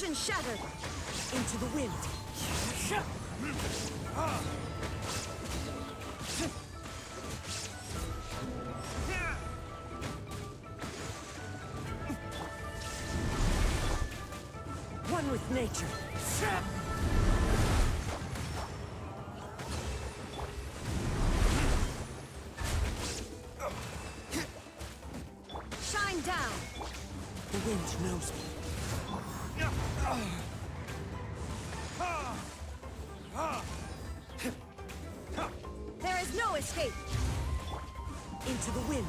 Illusion shattered! Into the wind! One with nature! Shine down! The wind knows me. There is no escape! Into the wind!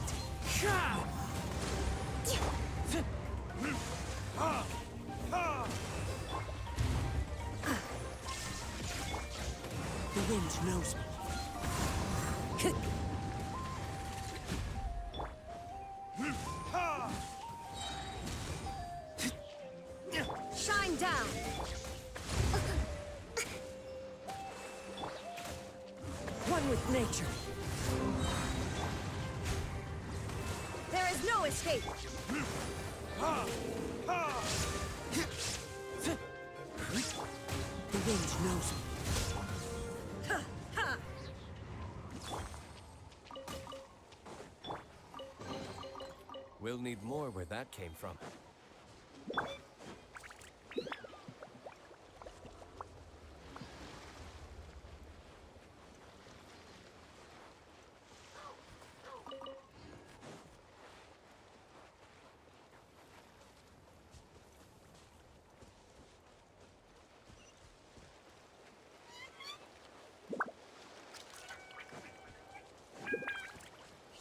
The wind knows me. Shine down! One with nature. There is no escape! The wind knows me. We'll need more where that came from.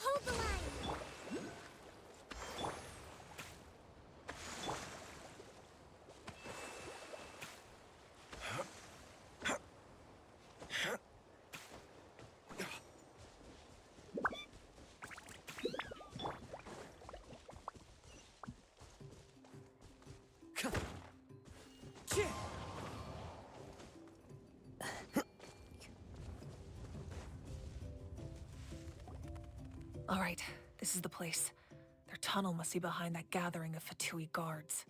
Hold the line! All right, this is the place. Their tunnel must be behind that gathering of Fatui guards.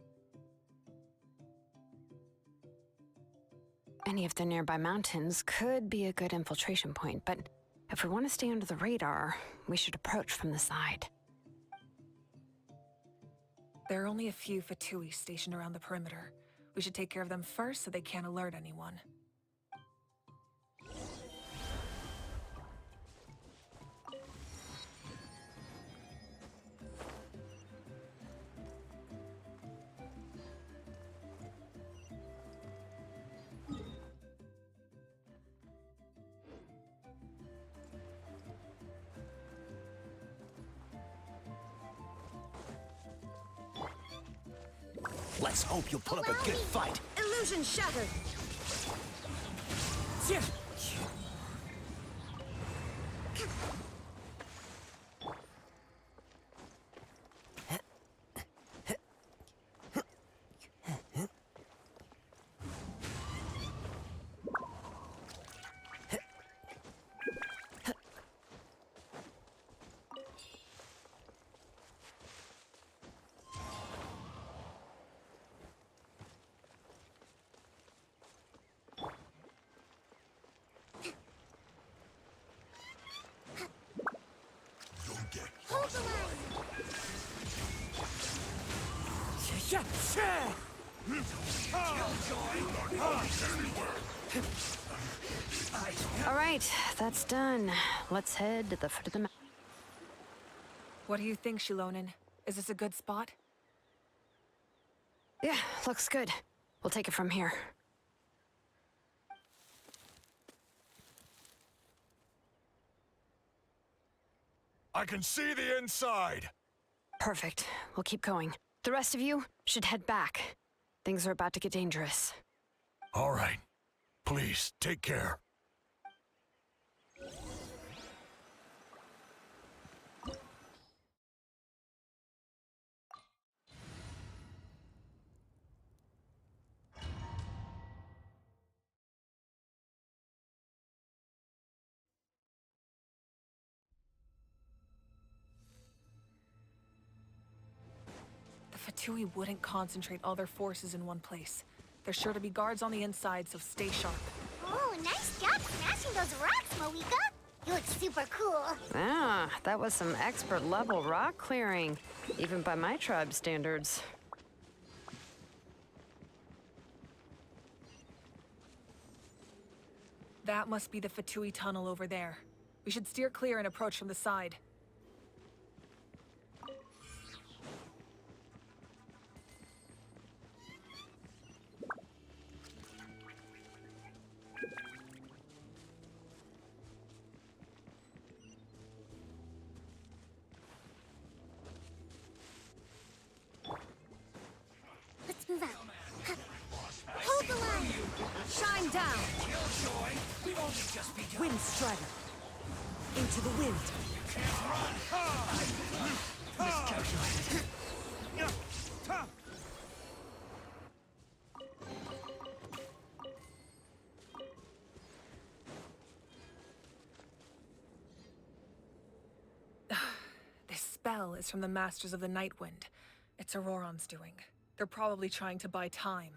Any of the nearby mountains could be a good infiltration point, but if we want to stay under the radar, we should approach from the side. There are only a few Fatui stationed around the perimeter. We should take care of them first so they can't alert anyone. Let's hope you'll put up a good fight. Illusion shattered! Hold the line! All right, that's done. Let's head to the foot of the mountain. What do you think, Shilonin? Is this a good spot? Yeah, looks good. We'll take it from here. I can see the inside! Perfect. We'll keep going. The rest of you should head back. Things are about to get dangerous. All right. Please, take care. The Fatui wouldn't concentrate all their forces in one place. There's sure to be guards on the inside, so stay sharp. Oh, nice job smashing those rocks, Moika. You look super cool. Ah, that was some expert level rock clearing, even by my tribe standards. That must be the Fatui tunnel over there. We should steer clear and approach from the side. Let's move out. Hold the line. Shine down. Wind strider. Into the wind. This spell is from the Masters of the Nightwind. It's Auroron's doing. They're probably trying to buy time.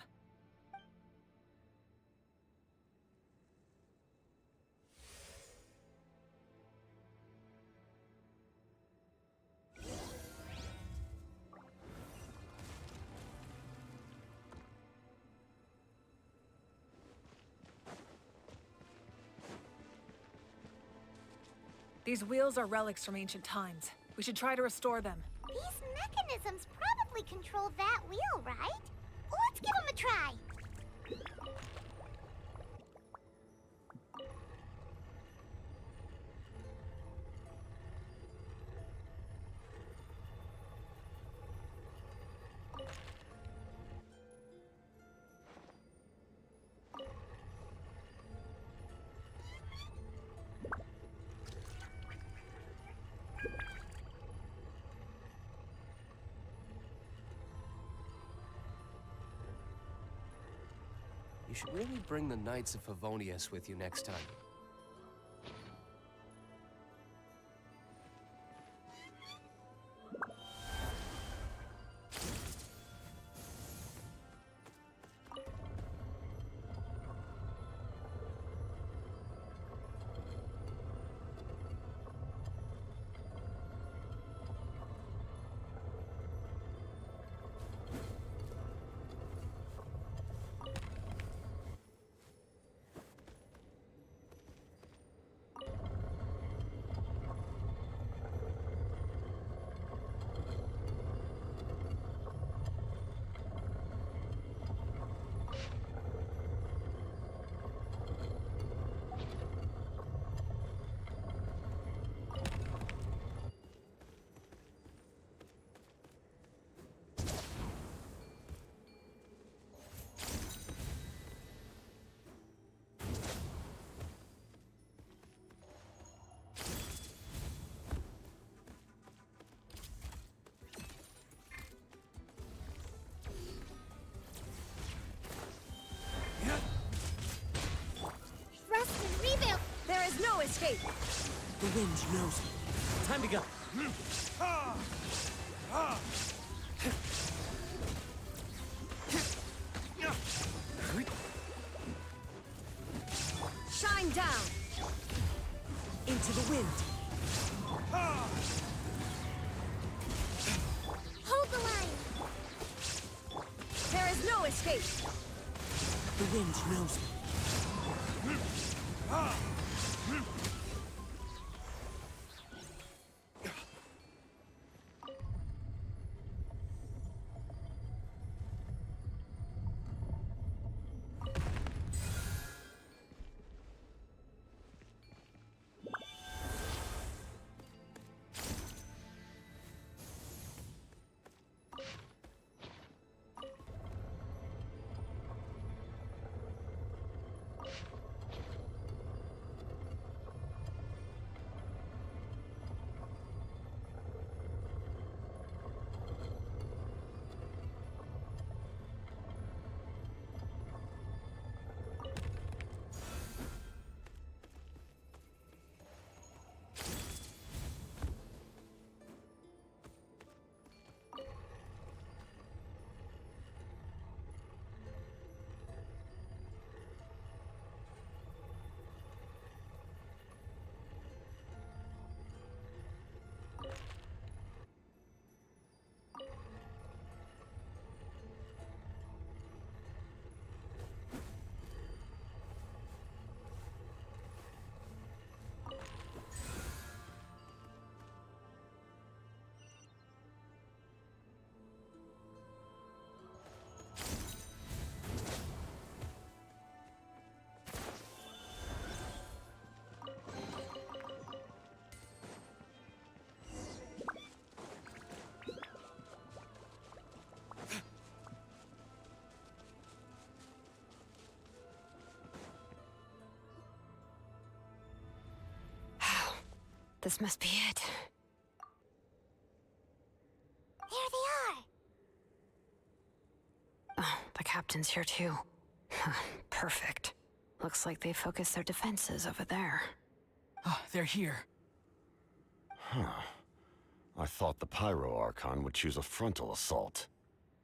These wheels are relics from ancient times. We should try to restore them. These mechanisms probably control that wheel, right? Let's give them a try. You should really bring the Knights of Favonius with you next time. Rust and rebuild. There is no escape. The wind knows me. Time to go. Shine down. Into the wind. Hold the line. There is no escape. The wind knows me. This must be it. There they are. Oh, the captain's here too. Perfect. Looks like they focused their defenses over there. Oh, they're here. I thought the Pyro Archon would choose a frontal assault.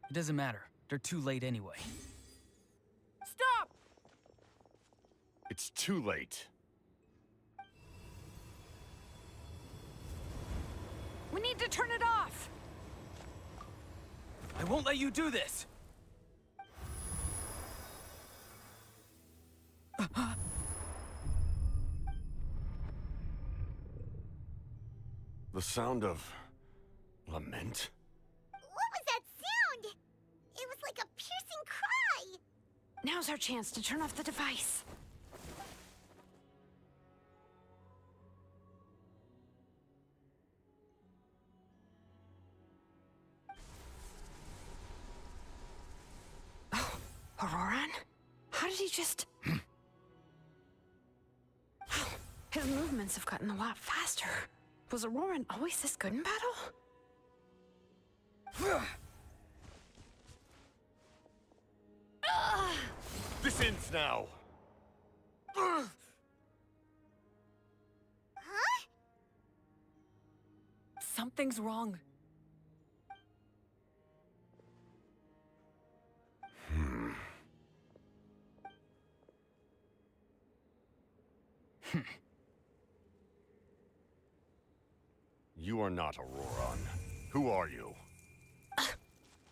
It doesn't matter. They're too late anyway. Stop! It's too late. We need to turn it off! I won't let you do this! The sound of lament? What was that sound? It was like a piercing cry. Now's our chance to turn off the device. Oh, Auroran? How did he just... His movements have gotten a lot faster. Was Auroran always this good in battle? This ends now! Huh? Something's wrong. You are not Auroran. Who are you?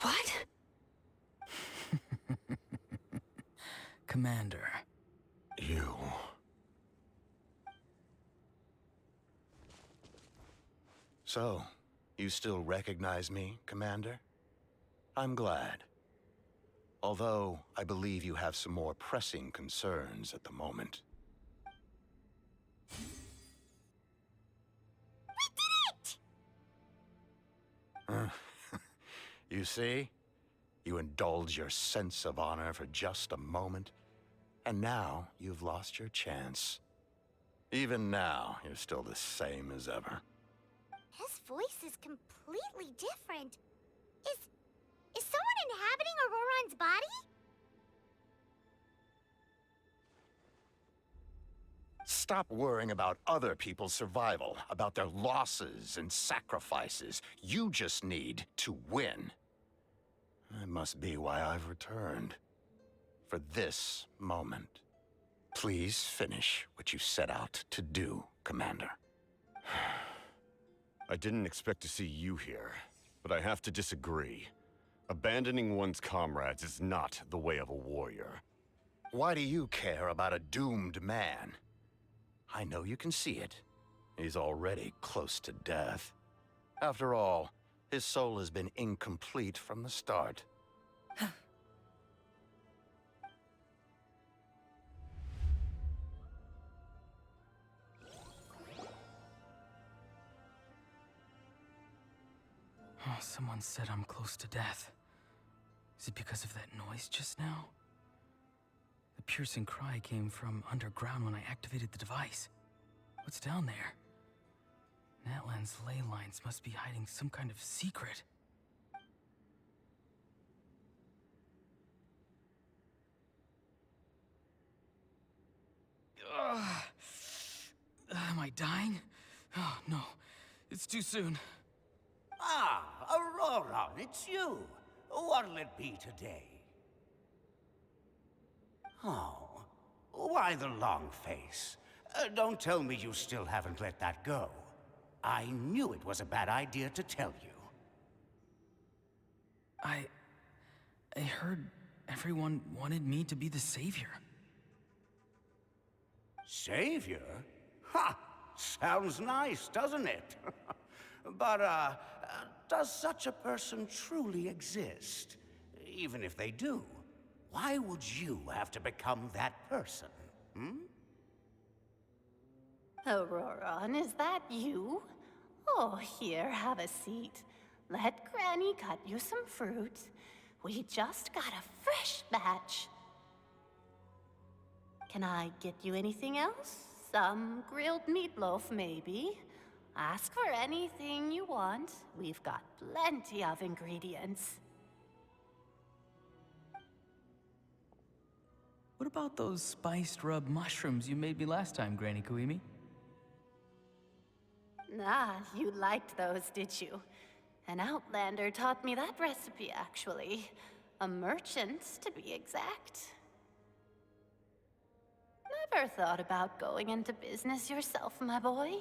What? Commander. You... So, you still recognize me, Commander? I'm glad. Although, I believe you have some more pressing concerns at the moment. You see? You indulge your sense of honor for just a moment, and now you've lost your chance. Even now, you're still the same as ever. His voice is completely different. Is someone inhabiting Auroran's body? Stop worrying about other people's survival, about their losses and sacrifices. You just need to win. That must be why I've returned. For this moment. Please finish what you set out to do, Commander. I didn't expect to see you here, but I have to disagree. Abandoning one's comrades is not the way of a warrior. Why do you care about a doomed man? I know you can see it. He's already close to death. After all, his soul has been incomplete from the start. Oh, someone said I'm close to death. Is it because of that noise just now? The piercing cry came from underground when I activated the device. What's down there? Natlan's ley lines must be hiding some kind of secret. Ugh. Am I dying? Oh, no. It's too soon. Ah, Auroran, it's you. What'll it be today? Oh, why the long face? Don't tell me you still haven't let that go. I knew it was a bad idea to tell you. I heard everyone wanted me to be the savior. Savior? Ha! Sounds nice, doesn't it? But, does such a person truly exist? Even if they do, why would you have to become that person, hmm? Auroran, is that you? Oh, here, have a seat. Let Granny cut you some fruit. We just got a fresh batch. Can I get you anything else? Some grilled meatloaf, maybe? Ask for anything you want. We've got plenty of ingredients. What about those spiced rub mushrooms you made me last time, Granny Kuimi? Ah, you liked those, did you? An outlander taught me that recipe, actually. A merchant, to be exact. Never thought about going into business yourself, my boy?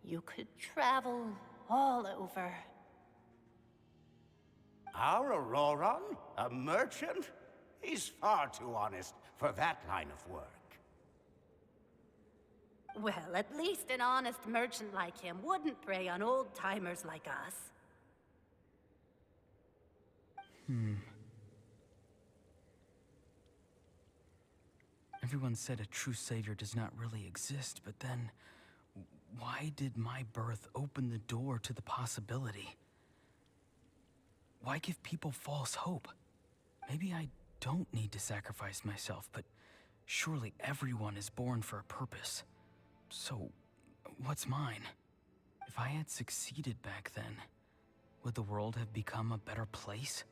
You could travel all over. Our Auroron? A merchant? He's far too honest for that line of work. Well, at least an honest merchant like him wouldn't prey on old-timers like us. Everyone said a true savior does not really exist, but then why did my birth open the door to the possibility? Why give people false hope? Maybe I don't need to sacrifice myself, but surely everyone is born for a purpose. So, what's mine? If I had succeeded back then, would the world have become a better place?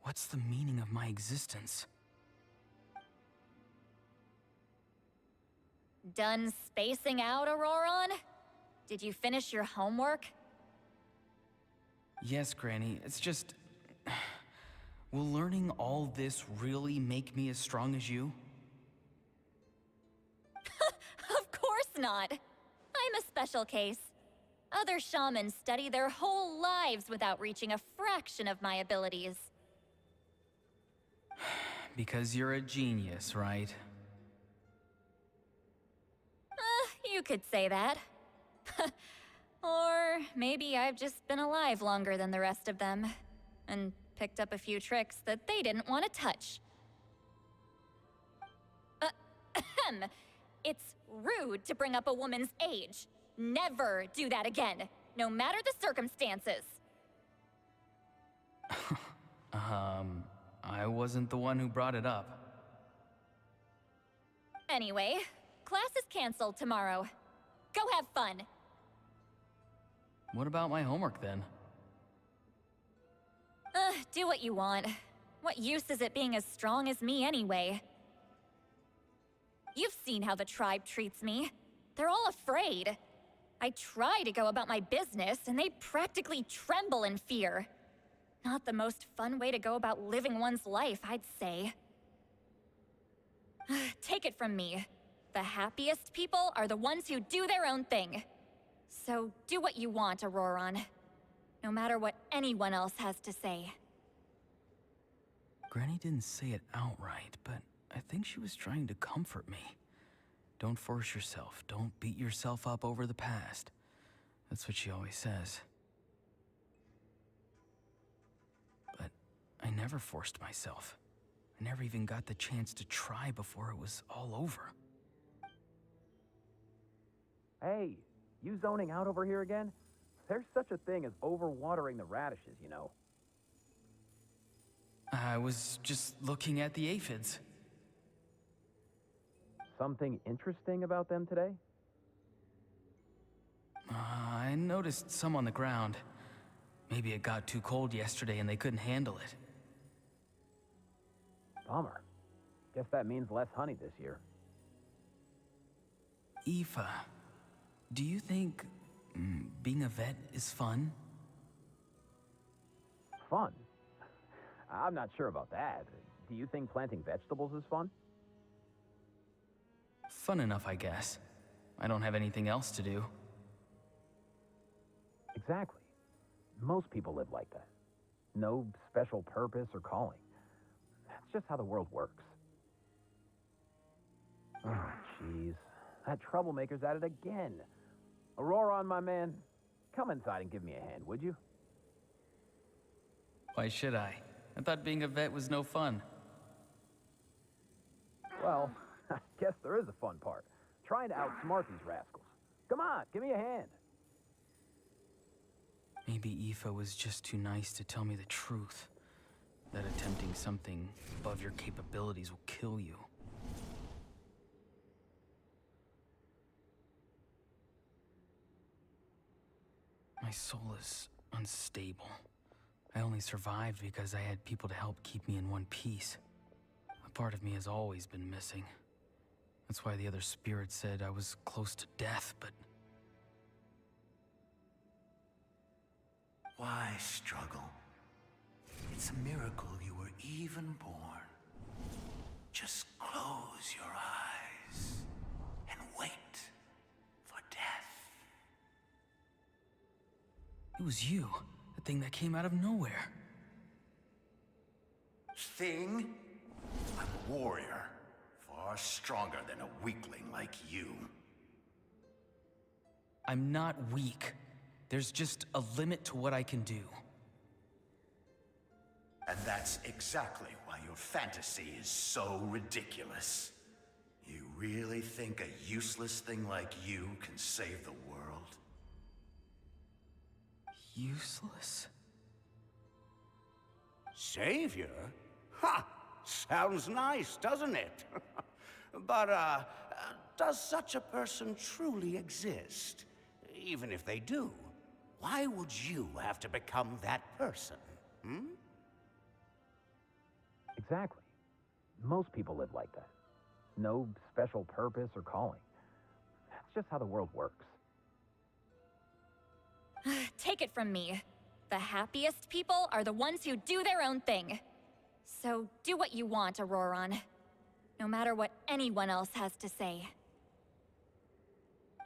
What's the meaning of my existence? Done spacing out, Auroron? Did you finish your homework? Yes, Granny, it's just... Will learning all this really make me as strong as you? Of course not. I'm a special case. Other shamans study their whole lives without reaching a fraction of my abilities. Because you're a genius, right? You could say that. Or maybe I've just been alive longer than the rest of them, and picked up a few tricks that they didn't want to touch. It's rude to bring up a woman's age. Never do that again, no matter the circumstances. I wasn't the one who brought it up. Anyway, class is canceled tomorrow. Go have fun. What about my homework then? Do what you want. What use is it being as strong as me anyway? You've seen how the tribe treats me. They're all afraid. I try to go about my business, and they practically tremble in fear. Not the most fun way to go about living one's life, I'd say. Take it from me. The happiest people are the ones who do their own thing. So do what you want, Auroron. No matter what anyone else has to say. Granny didn't say it outright, but I think she was trying to comfort me. Don't force yourself. Don't beat yourself up over the past. That's what she always says. But I never forced myself. I never even got the chance to try before it was all over. Hey, you zoning out over here again? There's such a thing as overwatering the radishes, you know. I was just looking at the aphids. Something interesting about them today? I noticed some on the ground. Maybe it got too cold yesterday and they couldn't handle it. Bummer. Guess that means less honey this year. Aoife, do you think being a vet is fun? Fun? I'm not sure about that. Do you think planting vegetables is fun? Fun enough, I guess. I don't have anything else to do. Exactly. Most people live like that. No special purpose or calling. That's just how the world works. Oh, jeez. That troublemaker's at it again. Auroron, my man, come inside and give me a hand, would you? Why should I? I thought being a vet was no fun. Well, I guess there is a fun part. Trying to outsmart these rascals. Come on, give me a hand. Maybe Aoife was just too nice to tell me the truth. That attempting something above your capabilities will kill you. My soul is unstable. I only survived because I had people to help keep me in one piece. A part of me has always been missing. That's why the other spirits said I was close to death, but... Why struggle? It's a miracle you were even born. Just close your eyes and wait for death. It was you, the thing that came out of nowhere. Thing? I'm a warrior, far stronger than a weakling like you. I'm not weak. There's just a limit to what I can do. And that's exactly why your fantasy is so ridiculous. You really think a useless thing like you can save the world? Useless? Savior? Ha! Sounds nice, doesn't it? But, does such a person truly exist? Even if they do, why would you have to become that person? Hmm? Exactly. Most people live like that. No special purpose or calling. That's just how the world works. Take it from me. The happiest people are the ones who do their own thing. So do what you want, Auroron. No matter what anyone else has to say.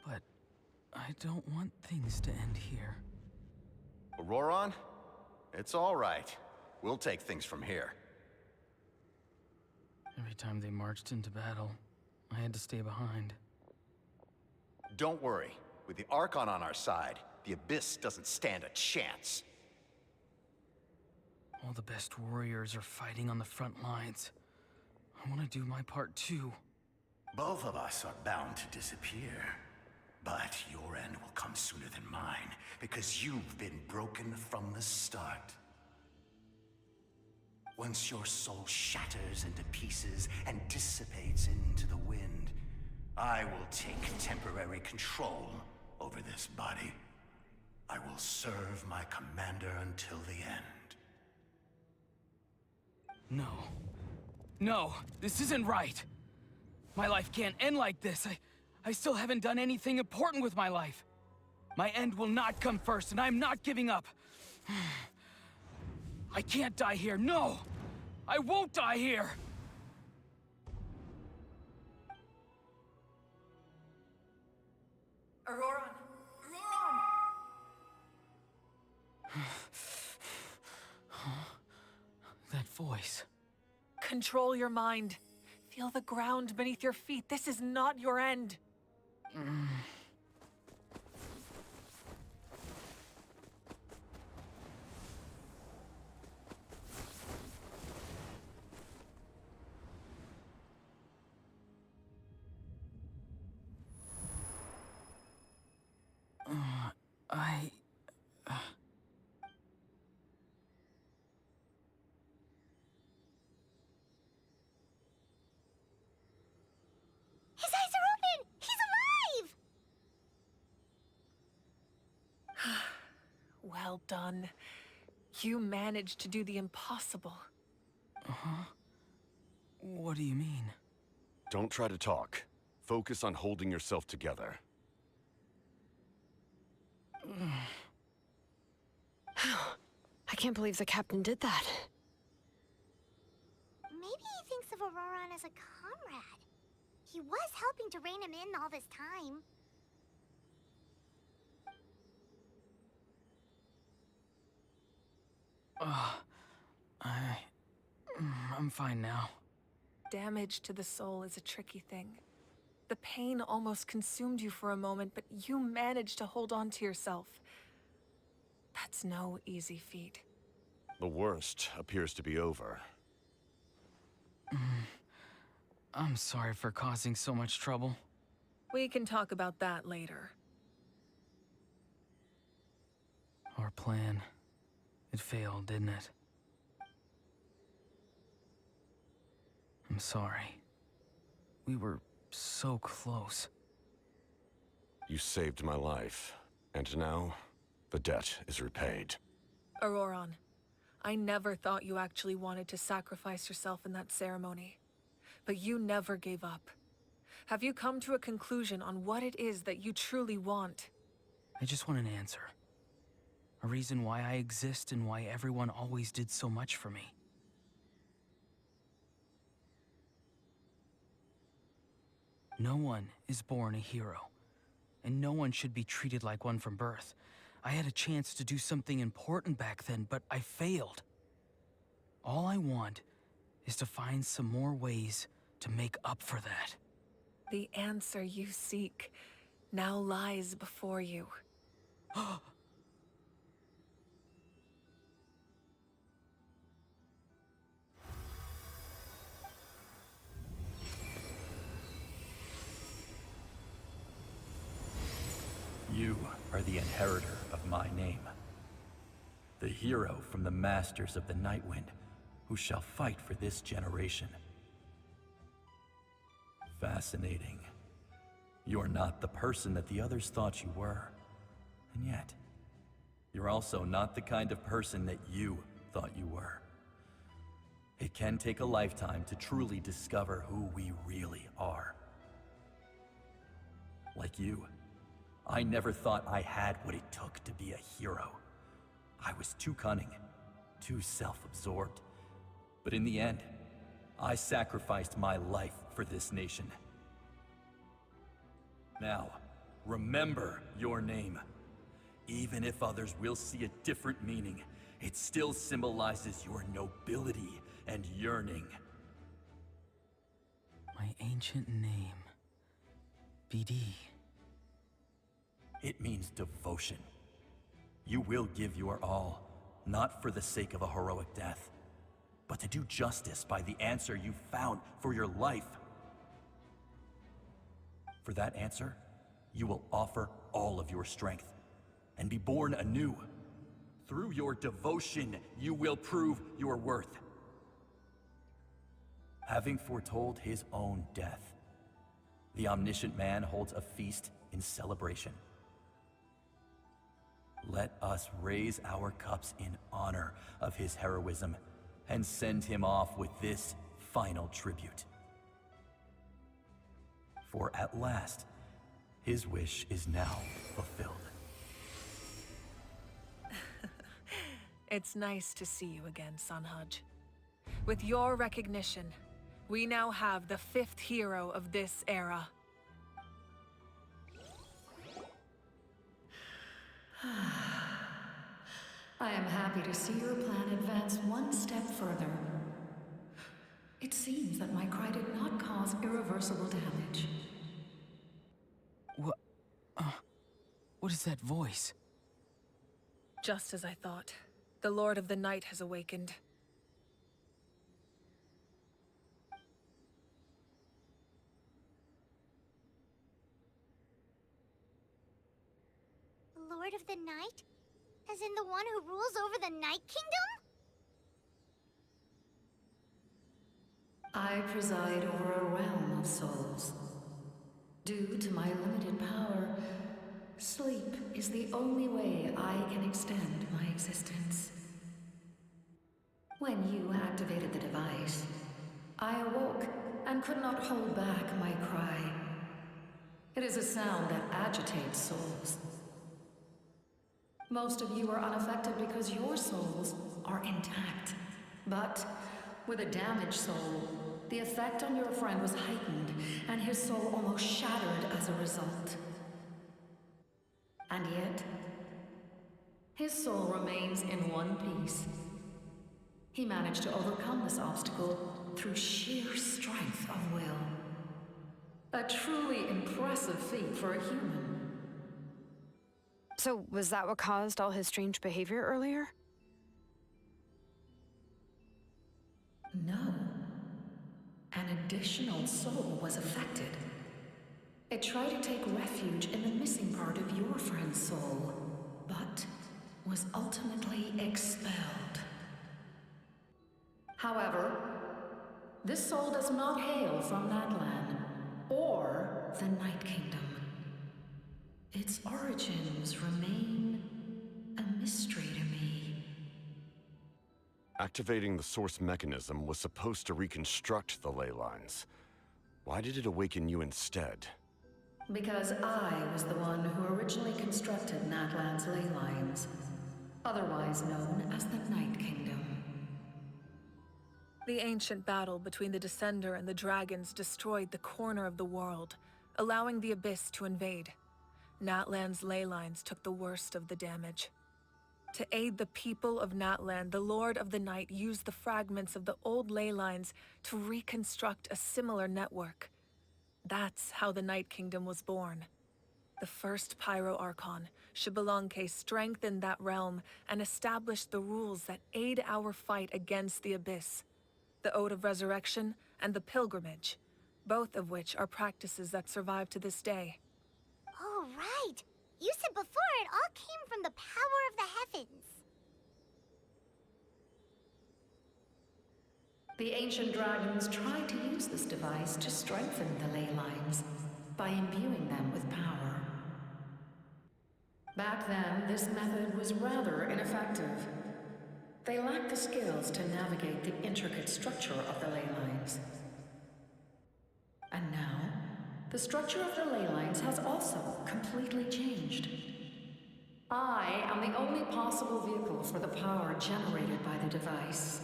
But I don't want things to end here. Auroron? It's all right. We'll take things from here. Every time they marched into battle, I had to stay behind. Don't worry. With the Archon on our side, the Abyss doesn't stand a chance. All the best warriors are fighting on the front lines. I want to do my part too. Both of us are bound to disappear. But your end will come sooner than mine, because you've been broken from the start. Once your soul shatters into pieces and dissipates into the wind, I will take temporary control over this body. I will serve my commander until the end. No. No, this isn't right. My life can't end like this. I still haven't done anything important with my life. My end will not come first, and I'm not giving up. I can't die here, no! I won't die here! Auroron! That voice. Control your mind. Feel the ground beneath your feet. This is not your end. His eyes are open! He's alive! Well done. You managed to do the impossible. Uh-huh. What do you mean? Don't try to talk. Focus on holding yourself together. I can't believe the captain did that. Maybe he thinks of Auroron as a comrade. He was helping to rein him in all this time. I'm fine now. Damage to the soul is a tricky thing. The pain almost consumed you for a moment, but you managed to hold on to yourself. That's no easy feat. The worst appears to be over. I'm sorry for causing so much trouble. We can talk about that later. Our plan. It failed, didn't it? I'm sorry. We were so close. You saved my life, and now The debt is repaid. Auroron, I never thought you actually wanted to sacrifice yourself in that ceremony. But you never gave up. Have you come to a conclusion on what it is that you truly want? I just want an answer. A reason why I exist and why everyone always did so much for me. No one is born a hero, and no one should be treated like one from birth. I had a chance to do something important back then, but I failed. All I want is to find some more ways to make up for that. The answer you seek now lies before you. You are the inheritor of my name. The hero from the Masters of the Nightwind, who shall fight for this generation. Fascinating. You're not the person that the others thought you were. And yet, you're also not the kind of person that you thought you were. It can take a lifetime to truly discover who we really are. Like you, I never thought I had what it took to be a hero. I was too cunning, too self-absorbed. But in the end, I sacrificed my life for this nation. Now, remember your name. Even if others will see a different meaning, it still symbolizes your nobility and yearning. My ancient name. BD. It means devotion. You will give your all, not for the sake of a heroic death, but to do justice by the answer you found for your life. For that answer, you will offer all of your strength and be born anew. Through your devotion, you will prove your worth. Having foretold his own death, the omniscient man holds a feast in celebration. Let us raise our cups in honor of his heroism and send him off with this final tribute. For at last, his wish is now fulfilled. It's nice to see you again, Sanhaj. With your recognition, we now have the 5th hero of this era. I am happy to see your plan advance one step further. It seems that my cry did not cause irreversible damage. What is that voice? Just as I thought. The Lord of the Night has awakened. Lord of the Night? As in the one who rules over the Night Kingdom? I preside over a realm of souls. Due to my limited power, sleep is the only way I can extend my existence. When you activated the device, I awoke and could not hold back my cry. It is a sound that agitates souls. Most of you are unaffected because your souls are intact. But with a damaged soul, the effect on your friend was heightened, and his soul almost shattered as a result. And yet, his soul remains in one piece. He managed to overcome this obstacle through sheer strength of will. A truly impressive feat for a human. So, was that what caused all his strange behavior earlier? No. An additional soul was affected. It tried to take refuge in the missing part of your friend's soul, but was ultimately expelled. However, this soul does not hail from Natlan, or the Night Kingdom. Its origins remain mystery to me. Activating the source mechanism was supposed to reconstruct the ley lines. Why did it awaken you instead? Because I was the one who originally constructed Natlan's ley lines, otherwise known as the Night Kingdom. The ancient battle between the Descender and the dragons destroyed the corner of the world, allowing the Abyss to invade. Natlan's ley lines took the worst of the damage. To aid the people of Natlan, the Lord of the Night used the fragments of the old ley lines to reconstruct a similar network. That's how the Night Kingdom was born. The first Pyro Archon, Xbalanque, strengthened that realm and established the rules that aid our fight against the Abyss. The Ode of Resurrection and the Pilgrimage, both of which are practices that survive to this day. Oh, right. You said before it all came from the power of the heavens. The ancient dragons tried to use this device to strengthen the ley lines by imbuing them with power. Back then, this method was rather ineffective. They lacked the skills to navigate the intricate structure of the ley lines. And now, the structure of the ley lines has also completely changed. I am the only possible vehicle for the power generated by the device.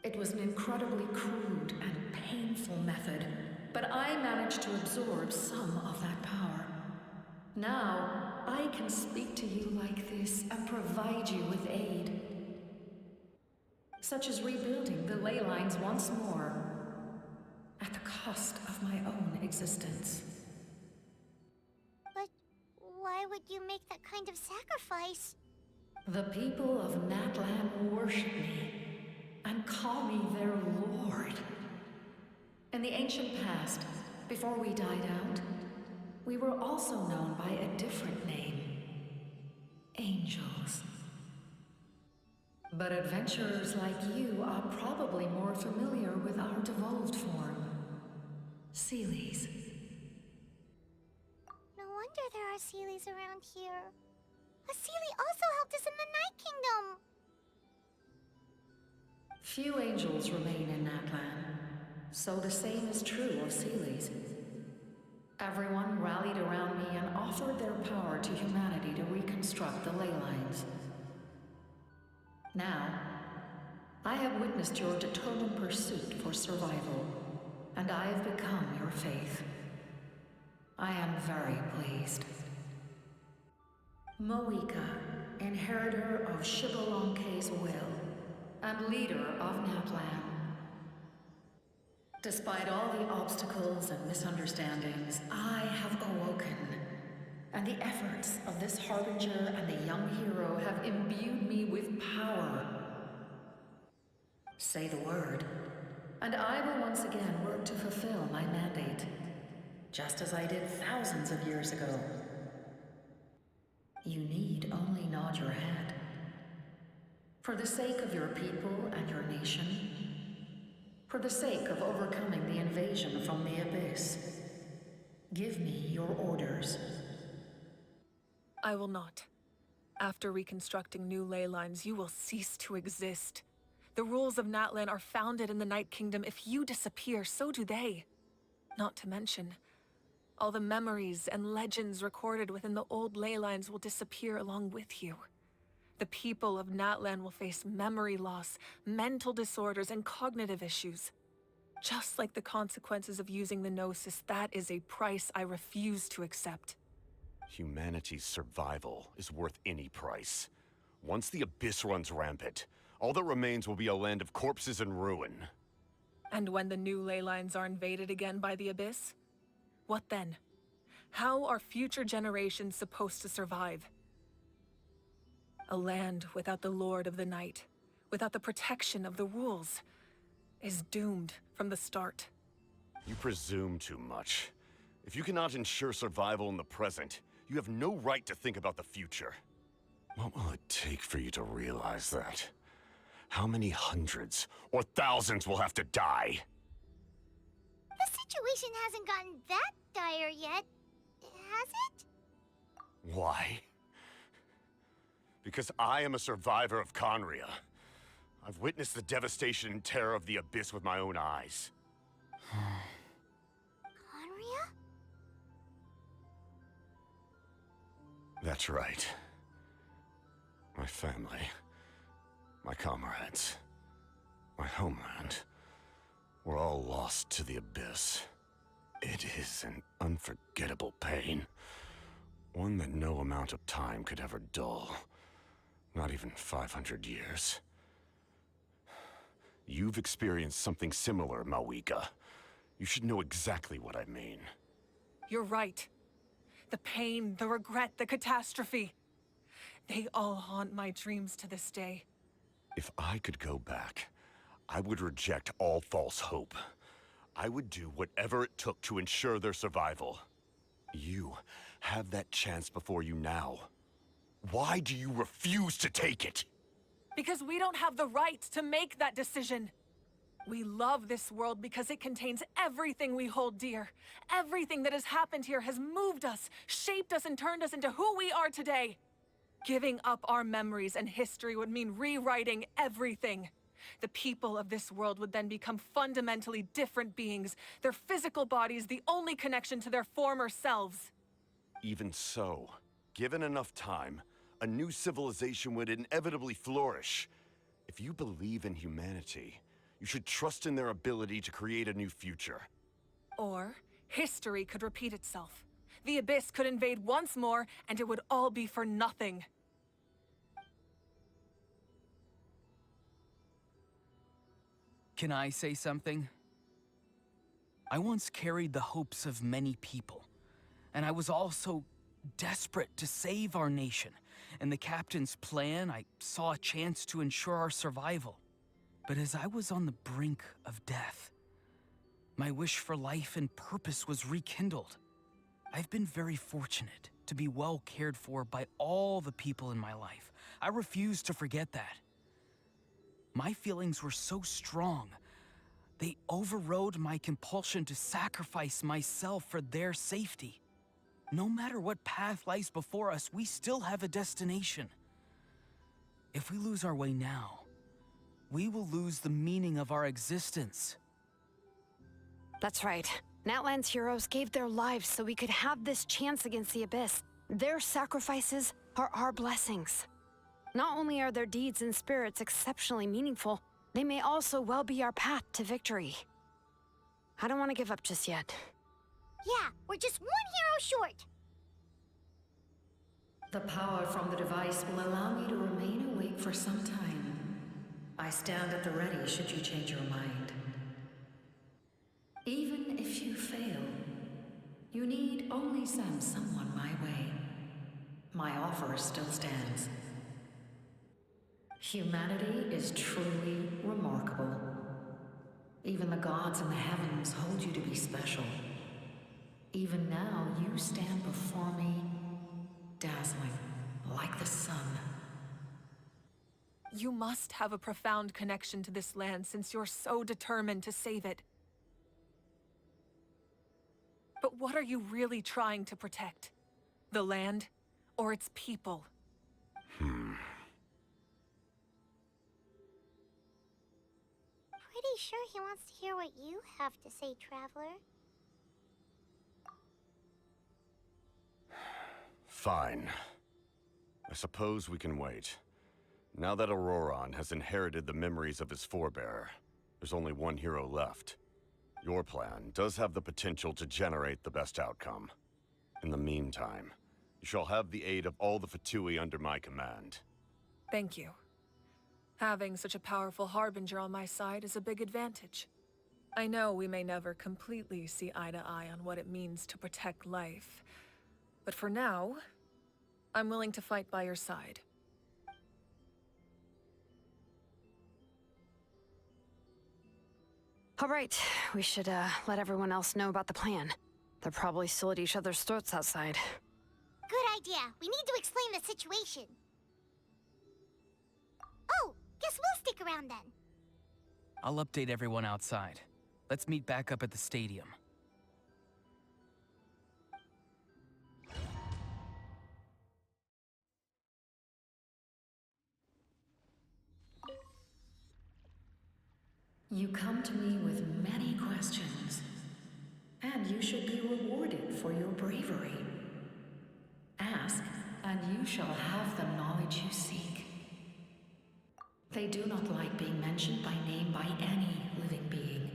It was an incredibly crude and painful method, but I managed to absorb some of that power. Now, I can speak to you like this and provide you with aid. Such as rebuilding the ley lines once more, at the cost of my own existence. But why would you make that kind of sacrifice? The people of Natlan worship me and call me their lord. In the ancient past, before we died out, we were also known by a different name. Angels. But adventurers like you are probably more familiar with our devolved form. Seelies. No wonder there are Seelies around here. A Seelie also helped us in the Night Kingdom. Few angels remain in Natlan, so the same is true of Seelies. Everyone rallied around me and offered their power to humanity to reconstruct the ley lines. Now, I have witnessed your determined pursuit for survival, and I have become your faith. I am very pleased. Moika, inheritor of Xbalanque's will, and leader of Natlan. Despite all the obstacles and misunderstandings, I have awoken, and the efforts of this Harbinger and the young hero have imbued me with power. Say the word, and I will once again work to fulfill my mandate, just as I did thousands of years ago. You need only nod your head. For the sake of your people and your nation, for the sake of overcoming the invasion from the Abyss, give me your orders. I will not. After reconstructing new ley lines, you will cease to exist. The rules of Natlan are founded in the Night Kingdom. If you disappear, so do they. Not to mention, all the memories and legends recorded within the old ley lines will disappear along with you. The people of Natlan will face memory loss, mental disorders, and cognitive issues. Just like the consequences of using the Gnosis, that is a price I refuse to accept. Humanity's survival is worth any price. Once the Abyss runs rampant, all that remains will be a land of corpses and ruin. And when the new ley lines are invaded again by the Abyss? What then? How are future generations supposed to survive? A land without the Lord of the Night, without the protection of the rules, is doomed from the start. You presume too much. If you cannot ensure survival in the present, you have no right to think about the future. What will it take for you to realize that? How many hundreds or thousands will have to die? The situation hasn't gotten that dire yet, has it? Why? Because I am a survivor of Conria. I've witnessed the devastation and terror of the Abyss with my own eyes. Conria? That's right. My family, my comrades, my homeland, were all lost to the Abyss. It is an unforgettable pain. One that no amount of time could ever dull. Not even 500 years. You've experienced something similar, Mawika. You should know exactly what I mean. You're right. The pain, the regret, the catastrophe. They all haunt my dreams to this day. If I could go back, I would reject all false hope. I would do whatever it took to ensure their survival. You have that chance before you now. Why do you refuse to take it? Because we don't have the right to make that decision. We love this world because it contains everything we hold dear. Everything that has happened here has moved us, shaped us, and turned us into who we are today. Giving up our memories and history would mean rewriting everything. The people of this world would then become fundamentally different beings, their physical bodies the only connection to their former selves. Even so, given enough time, a new civilization would inevitably flourish. If you believe in humanity, you should trust in their ability to create a new future. Or, history could repeat itself. The Abyss could invade once more, and it would all be for nothing. Can I say something? I once carried the hopes of many people, and I was also desperate to save our nation. In the captain's plan, I saw a chance to ensure our survival. But as I was on the brink of death, my wish for life and purpose was rekindled. I've been very fortunate to be well cared for by all the people in my life. I refuse to forget that. My feelings were so strong, they overrode my compulsion to sacrifice myself for their safety. No matter what path lies before us, we still have a destination. If we lose our way now, we will lose the meaning of our existence. That's right. Natlan's heroes gave their lives so we could have this chance against the Abyss. Their sacrifices are our blessings. Not only are their deeds and spirits exceptionally meaningful, they may also well be our path to victory. I don't want to give up just yet. Yeah, we're just one hero short. The power from the device will allow me to remain awake for some time. I stand at the ready should you change your mind. Even if you fail, you need only send someone my way. My offer still stands. Humanity is truly remarkable. Even the gods in the heavens hold you to be special. Even now, you stand before me, dazzling like the sun. You must have a profound connection to this land since you're so determined to save it. But what are you really trying to protect? The land or its people? Pretty sure he wants to hear what you have to say, Traveler. Fine. I suppose we can wait. Now that Auroron has inherited the memories of his forebearer, there's only one hero left. Your plan does have the potential to generate the best outcome. In the meantime, you shall have the aid of all the Fatui under my command. Thank you. Having such a powerful harbinger on my side is a big advantage. I know we may never completely see eye to eye on what it means to protect life, but for now, I'm willing to fight by your side. All right, we should let everyone else know about the plan. They're probably still at each other's throats outside. Good idea. We need to explain the situation. Oh, guess we'll stick around then. I'll update everyone outside. Let's meet back up at the stadium. You come to me with many questions, and you should be rewarded for your bravery. Ask, and you shall have the knowledge you seek. They do not like being mentioned by name by any living being,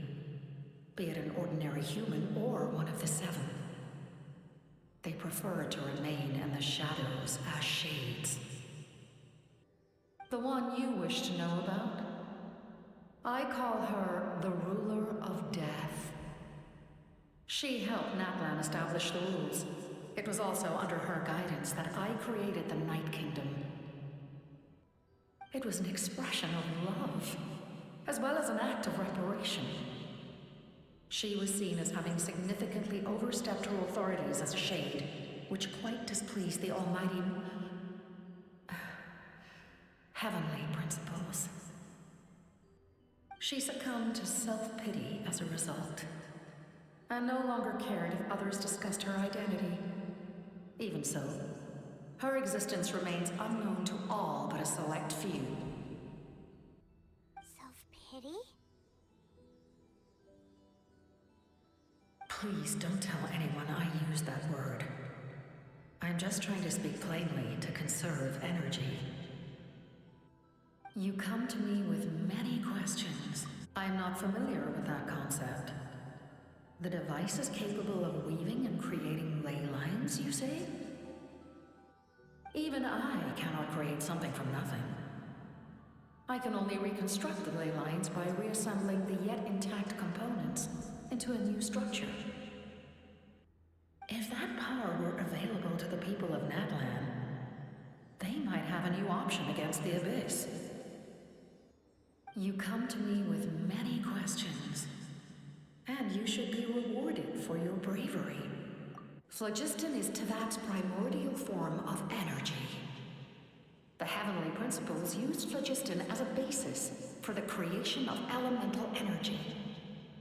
be it an ordinary human or one of the seven. They prefer to remain in the shadows as shades. The one you wish to know about? I call her the Ruler of Death. She helped Natlan establish the rules. It was also under her guidance that I created the Night Kingdom. It was an expression of love, as well as an act of reparation. She was seen as having significantly overstepped her authorities as a shade, which quite displeased the almighty heavenly principles. She succumbed to self-pity as a result, and no longer cared if others discussed her identity. Even so, her existence remains unknown to all but a select few. Self-pity? Please don't tell anyone I used that word. I'm just trying to speak plainly to conserve energy. You come to me with many questions. I'm not familiar with that concept. The device is capable of weaving and creating ley lines, you say? Even I cannot create something from nothing. I can only reconstruct the ley lines by reassembling the yet intact components into a new structure. If that power were available to the people of Natlan, they might have a new option against the Abyss. You come to me with many questions, and you should be rewarded for your bravery. Phlogiston is Teyvat's primordial form of energy. The heavenly principles used phlogiston as a basis for the creation of elemental energy,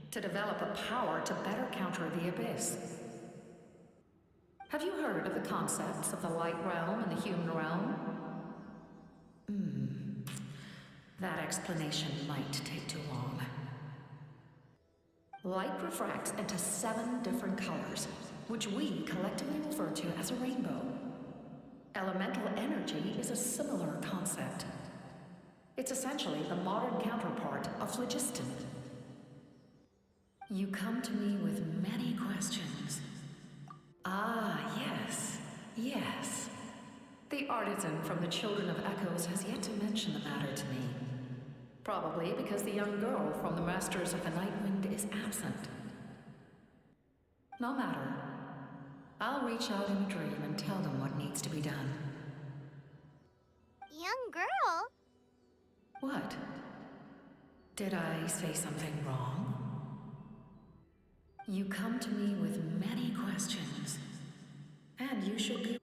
to develop a power to better counter the Abyss. Have you heard of the concepts of the light realm and the human realm? That explanation might take too long. Light refracts into 7 different colors, which we collectively refer to as a rainbow. Elemental energy is a similar concept. It's essentially the modern counterpart of phlogiston. You come to me with many questions. Ah, yes. The artisan from the Children of Echoes has yet to mention the matter to me. Probably because the young girl from the Masters of the Nightwind is absent. No matter. I'll reach out in a dream and tell them what needs to be done. Young girl? What? Did I say something wrong? You come to me with many questions, and you should be...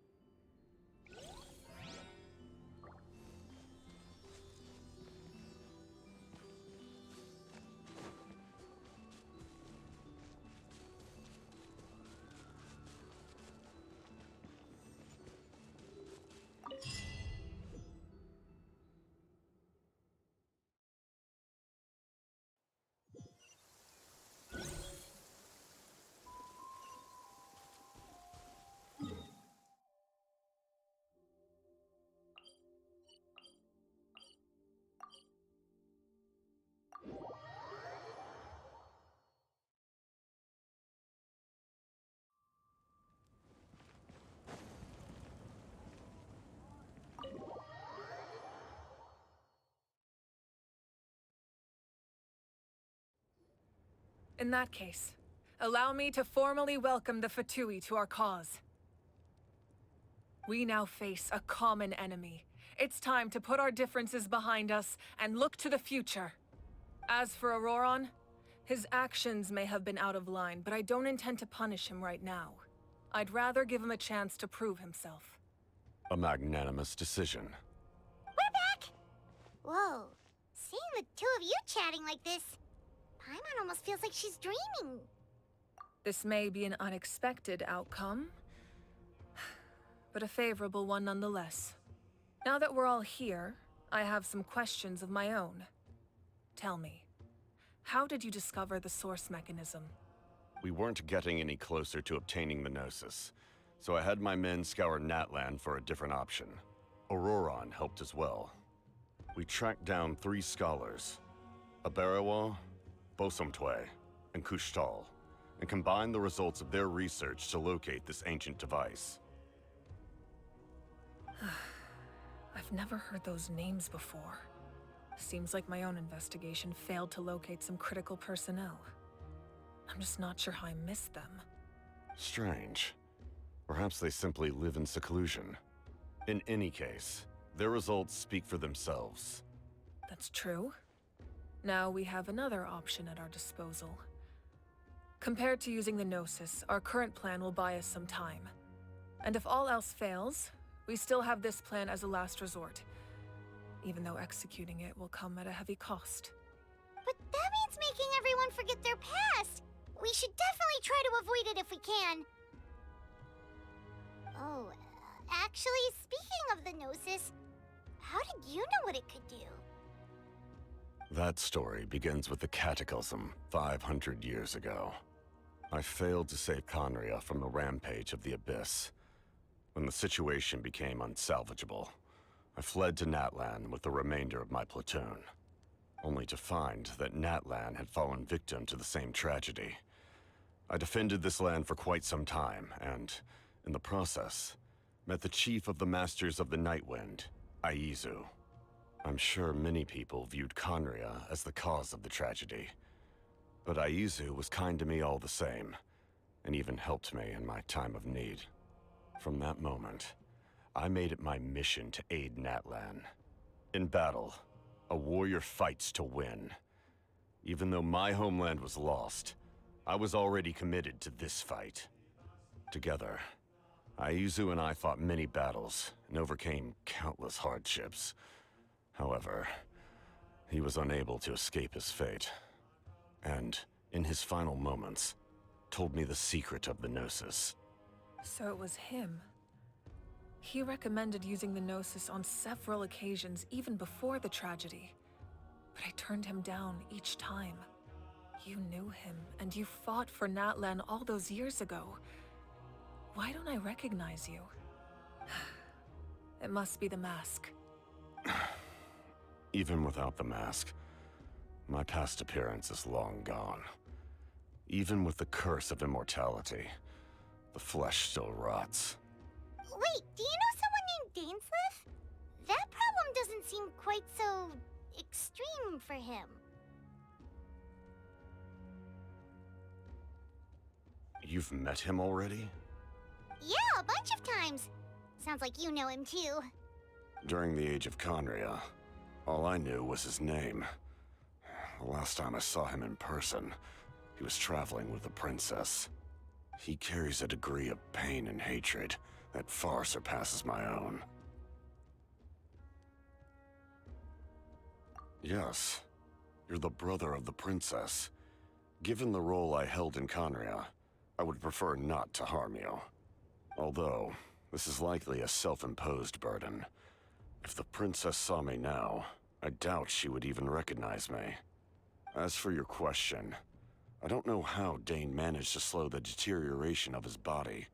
In that case, allow me to formally welcome the Fatui to our cause. We now face a common enemy. It's time to put our differences behind us and look to the future. As for Auroron, his actions may have been out of line, but I don't intend to punish him right now. I'd rather give him a chance to prove himself. A magnanimous decision. We're back! Whoa. Seeing the two of you chatting like this, Paimon almost feels like she's dreaming. This may be an unexpected outcome, but a favorable one nonetheless. Now that we're all here, I have some questions of my own. Tell me, How did you discover the source mechanism? We weren't getting any closer to obtaining the Gnosis, so I had my men scour Natlan for a different option. Auroron helped as well. We tracked down 3 scholars, Abarawa, Bosomtwe, and Kushtal, and combined the results of their research to locate this ancient device. I've never heard those names before. Seems like my own investigation failed to locate some critical personnel. I'm just not sure how I missed them. Strange. Perhaps they simply live in seclusion. In any case, their results speak for themselves. That's true. Now we have another option at our disposal. Compared to using the Gnosis, our current plan will buy us some time. And if all else fails, we still have this plan as a last resort, even though executing it will come at a heavy cost. But that means making everyone forget their past! We should definitely try to avoid it if we can. Oh, actually, speaking of the Gnosis, how did you know what it could do? That story begins with the Cataclysm 500 years ago. I failed to save Conria from the rampage of the Abyss. When the situation became unsalvageable, I fled to Natlan with the remainder of my platoon, only to find that Natlan had fallen victim to the same tragedy. I defended this land for quite some time, and, in the process, met the chief of the Masters of the Nightwind, Aizu. I'm sure many people viewed Conria as the cause of the tragedy, but Aizu was kind to me all the same, and even helped me in my time of need. From that moment, I made it my mission to aid Natlan. In battle, a warrior fights to win. Even though my homeland was lost, I was already committed to this fight. Together, Aizu and I fought many battles and overcame countless hardships. However, he was unable to escape his fate, and, in his final moments, told me the secret of the Gnosis. So it was him. He recommended using the Gnosis on several occasions, even before the tragedy. But I turned him down each time. You knew him, and you fought for Natlan all those years ago. Why don't I recognize you? It must be the mask. Even without the mask, my past appearance is long gone. Even with the curse of immortality, the flesh still rots. Wait, do you know someone named Dainsleif? That problem doesn't seem quite so extreme for him. You've met him already? Yeah, a bunch of times. Sounds like you know him too. During the age of Conria, all I knew was his name. The last time I saw him in person, he was traveling with the princess. He carries a degree of pain and hatred that far surpasses my own. Yes, you're the brother of the princess. Given the role I held in Conria, I would prefer not to harm you. Although, this is likely a self-imposed burden. If the princess saw me now, I doubt she would even recognize me. As for your question, I don't know how Dane managed to slow the deterioration of his body.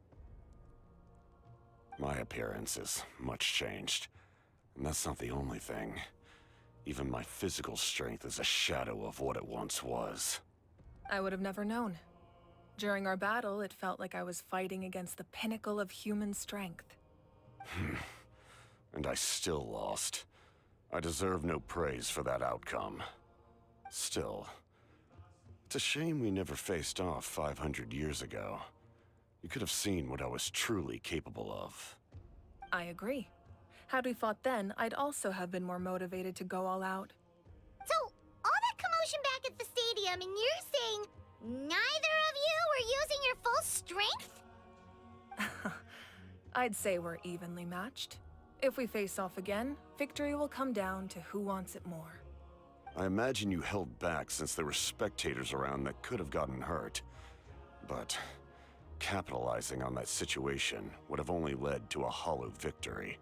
My appearance is much changed, and that's not the only thing. Even my physical strength is a shadow of what it once was. I would have never known. During our battle, it felt like I was fighting against the pinnacle of human strength. And I still lost. I deserve no praise for that outcome. Still, it's a shame we never faced off 500 years ago. You could have seen what I was truly capable of. I agree. Had we fought then, I'd also have been more motivated to go all out. So, all that commotion back at the stadium, and you're saying neither of you were using your full strength? I'd say we're evenly matched. If we face off again, victory will come down to who wants it more. I imagine you held back since there were spectators around that could have gotten hurt. But capitalizing on that situation would have only led to a hollow victory.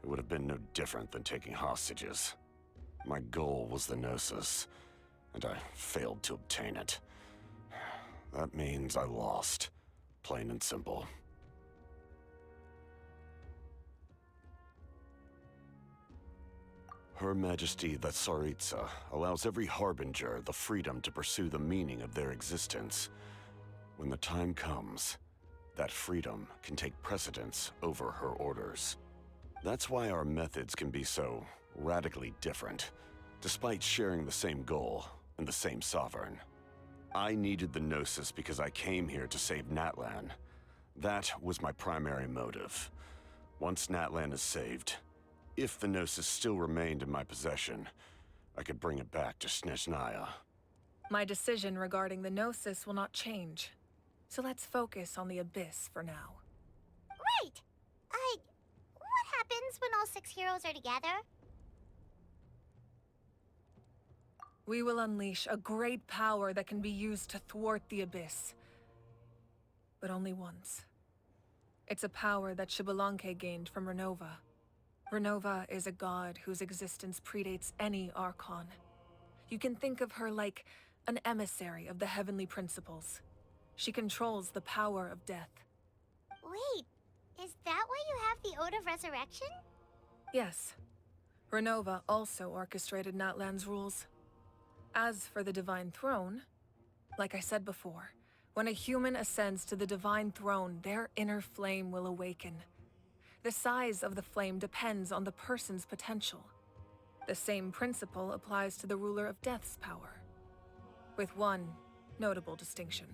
It would have been no different than taking hostages. My goal was the Gnosis, and I failed to obtain it. That means I lost. Plain and simple. Her Majesty the Tsaritsa allows every Harbinger the freedom to pursue the meaning of their existence. When the time comes, that freedom can take precedence over her orders. That's why our methods can be so radically different, despite sharing the same goal and the same sovereign. I needed the Gnosis because I came here to save Natlan. That was my primary motive. Once Natlan is saved, if the Gnosis still remained in my possession, I could bring it back to Snezhnaya. My decision regarding the Gnosis will not change. So let's focus on the Abyss for now. Right! What happens when all 6 heroes are together? We will unleash a great power that can be used to thwart the Abyss. But only once. It's a power that Xbalanque gained from Renova. Renova is a god whose existence predates any Archon. You can think of her like an emissary of the heavenly principles. She controls the power of death. Wait, is that why you have the Ode of Resurrection? Yes. Renova also orchestrated Natlan's rules. As for the Divine Throne, like I said before, when a human ascends to the Divine Throne, their inner flame will awaken. The size of the flame depends on the person's potential. The same principle applies to the Ruler of Death's power, with one notable distinction.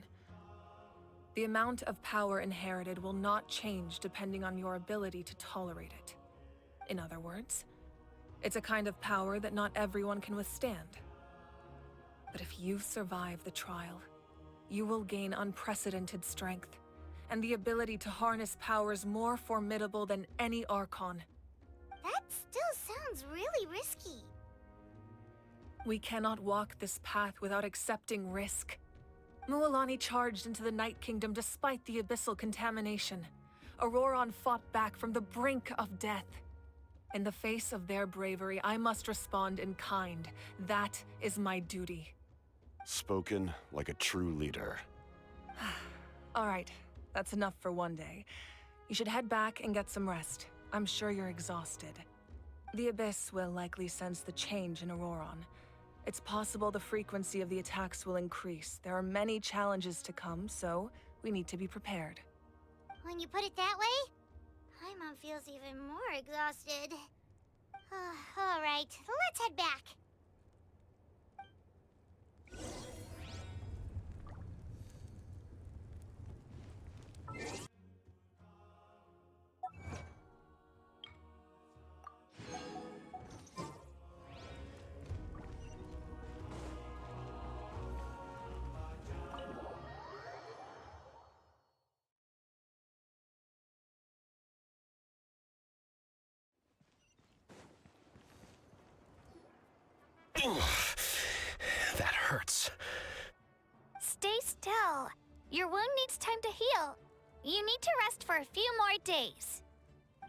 The amount of power inherited will not change depending on your ability to tolerate it. In other words, it's a kind of power that not everyone can withstand. But if you survive the trial, you will gain unprecedented strength, and the ability to harness powers more formidable than any Archon. That still sounds really risky. We cannot walk this path without accepting risk. Mualani charged into the Night Kingdom despite the abyssal contamination. Auroron fought back from the brink of death. In the face of their bravery, I must respond in kind. That is my duty. Spoken like a true leader. All right, that's enough for one day. You should head back and get some rest. I'm sure you're exhausted. The Abyss will likely sense the change in Auroron. It's possible the frequency of the attacks will increase. There are many challenges to come, so we need to be prepared. When you put it that way, Paimon feels even more exhausted. All right, let's head back. That hurts. Stay still. Your wound needs time to heal. You need to rest for a few more days.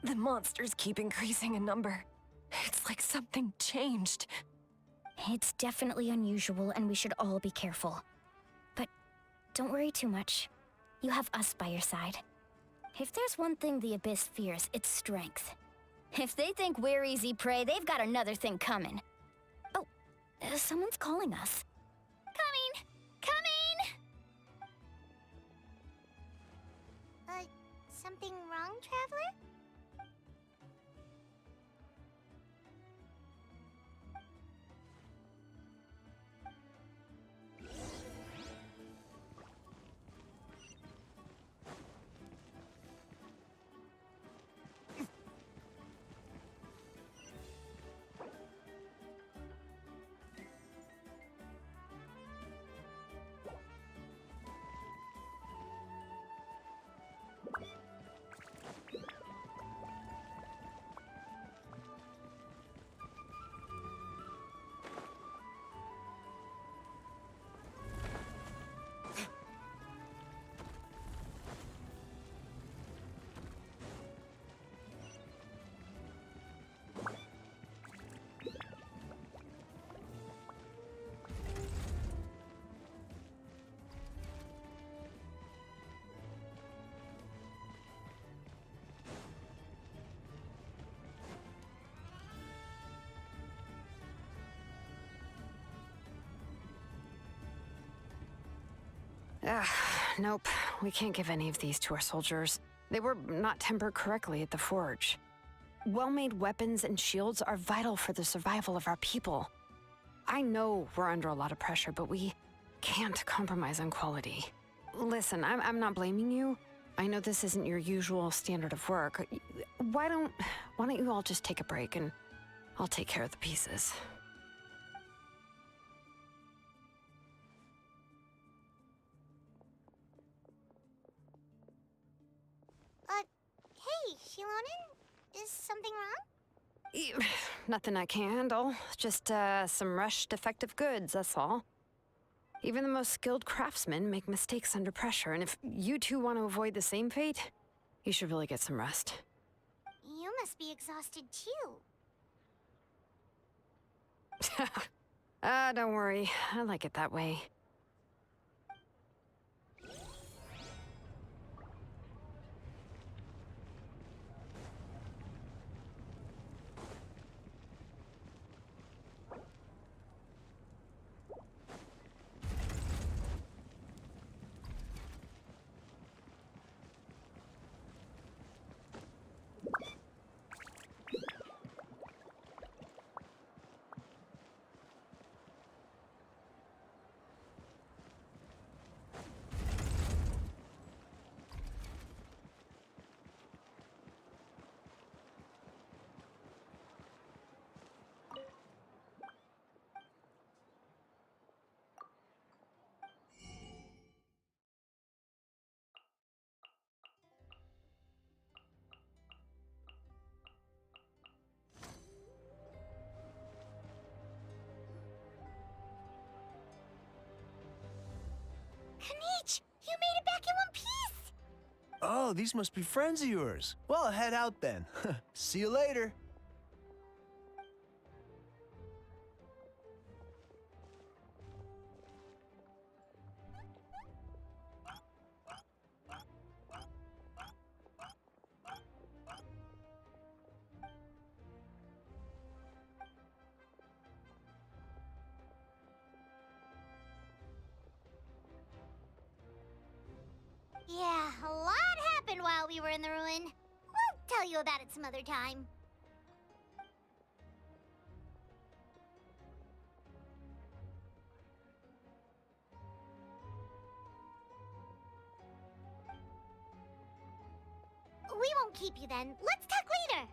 The monsters keep increasing in number. It's like something changed. It's definitely unusual, and we should all be careful. But don't worry too much. You have us by your side. If there's one thing the Abyss fears, it's strength. If they think we're easy prey, they've got another thing coming. Oh, someone's calling us. Coming! Coming! Something wrong, Traveler? Ugh, nope. We can't give any of these to our soldiers. They were not tempered correctly at the forge. Well-made weapons and shields are vital for the survival of our people. I know we're under a lot of pressure, but we can't compromise on quality. Listen, I'm not blaming you. I know this isn't your usual standard of work. Why don't you all just take a break and I'll take care of the pieces. Hey, Shilonen? Is something wrong? Nothing I can handle. Just, some rushed defective goods, that's all. Even the most skilled craftsmen make mistakes under pressure, and if you two want to avoid the same fate, you should really get some rest. You must be exhausted too. Don't worry. I like it that way. Kanich, you made it back in one piece! Oh, these must be friends of yours. Well, head out then. See you later. Yeah, a lot happened while we were in the ruin. We'll tell you about it some other time. We won't keep you then. Let's talk later.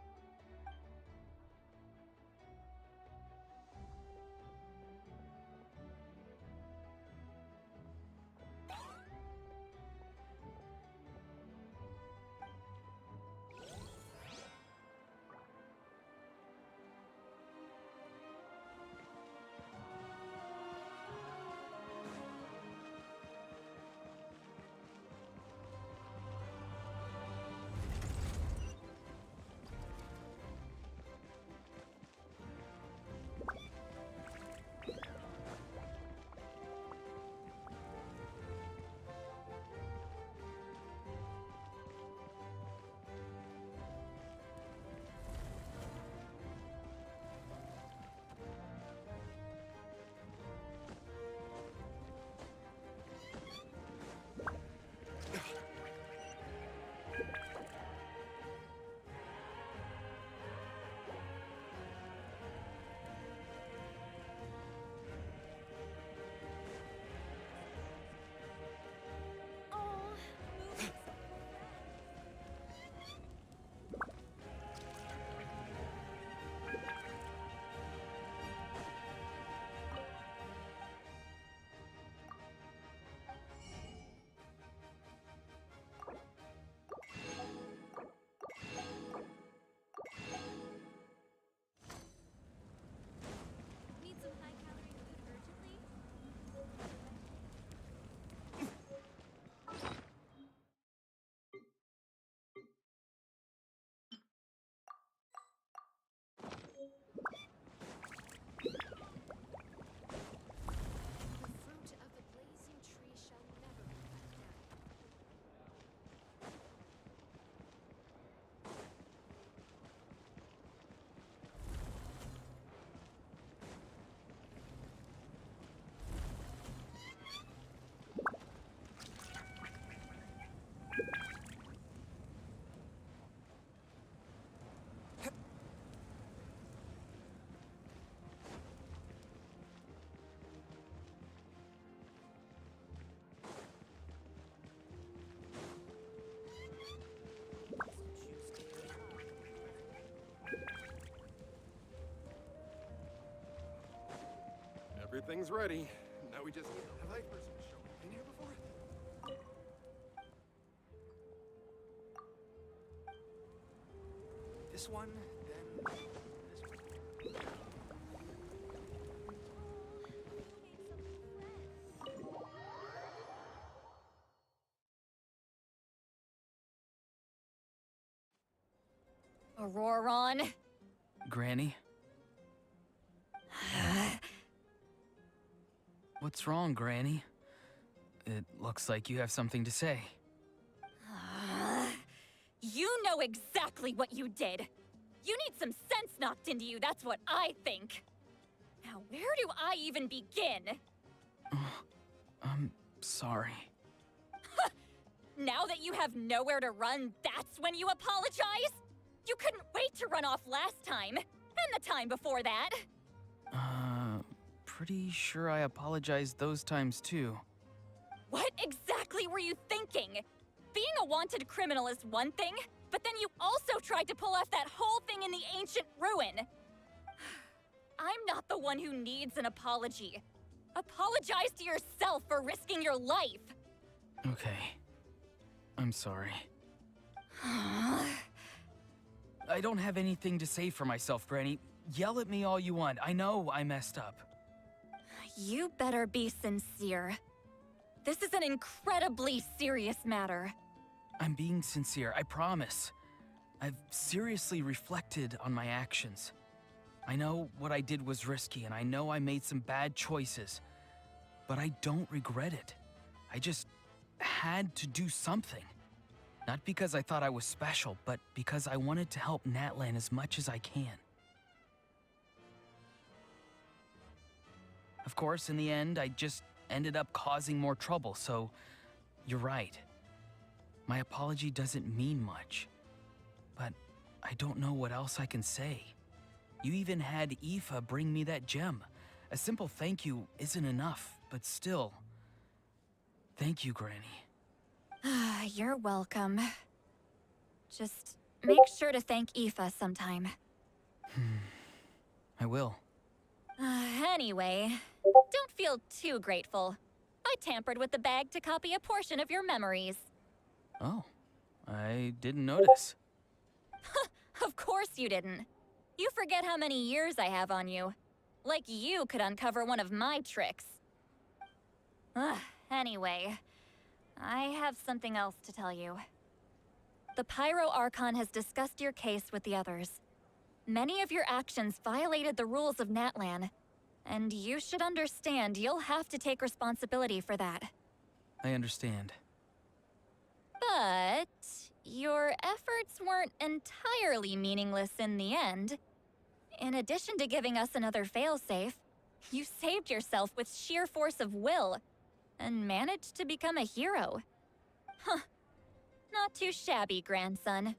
Everything's ready. Now we just need a light person to show up. Been here before? This one, then this one. Auroron. Granny? What's wrong, Granny? It looks like you have something to say. You know exactly what you did. You need some sense knocked into you, that's what I think. Now, where do I even begin? I'm sorry. Now that you have nowhere to run, that's when you apologize? You couldn't wait to run off last time, and the time before that. Pretty sure I apologized those times too. What exactly were you thinking? Being a wanted criminal is one thing, but then you also tried to pull off that whole thing in the ancient ruin. I'm not the one who needs an apology. Apologize to yourself for risking your life. Okay. I'm sorry. I don't have anything to say for myself, Granny. Yell at me all you want. I know I messed up. You better be sincere. This is an incredibly serious matter. I'm being sincere, I promise. I've seriously reflected on my actions. I know what I did was risky, and I know I made some bad choices. But I don't regret it. I just had to do something. Not because I thought I was special, but because I wanted to help Natlan as much as I can. Of course, in the end, I just ended up causing more trouble, so you're right. My apology doesn't mean much, but I don't know what else I can say. You even had Aoife bring me that gem. A simple thank you isn't enough, but still. Thank you, Granny. You're welcome. Just make sure to thank Aoife sometime. I will. Anyway, don't feel too grateful. I tampered with the bag to copy a portion of your memories. Oh, I didn't notice. Of course you didn't. You forget how many years I have on you. Like you could uncover one of my tricks. Anyway, I have something else to tell you. The Pyro Archon has discussed your case with the others. Many of your actions violated the rules of Natlan, and you should understand you'll have to take responsibility for that. I understand. But your efforts weren't entirely meaningless in the end. In addition to giving us another failsafe, you saved yourself with sheer force of will and managed to become a hero. Huh. Not too shabby, grandson.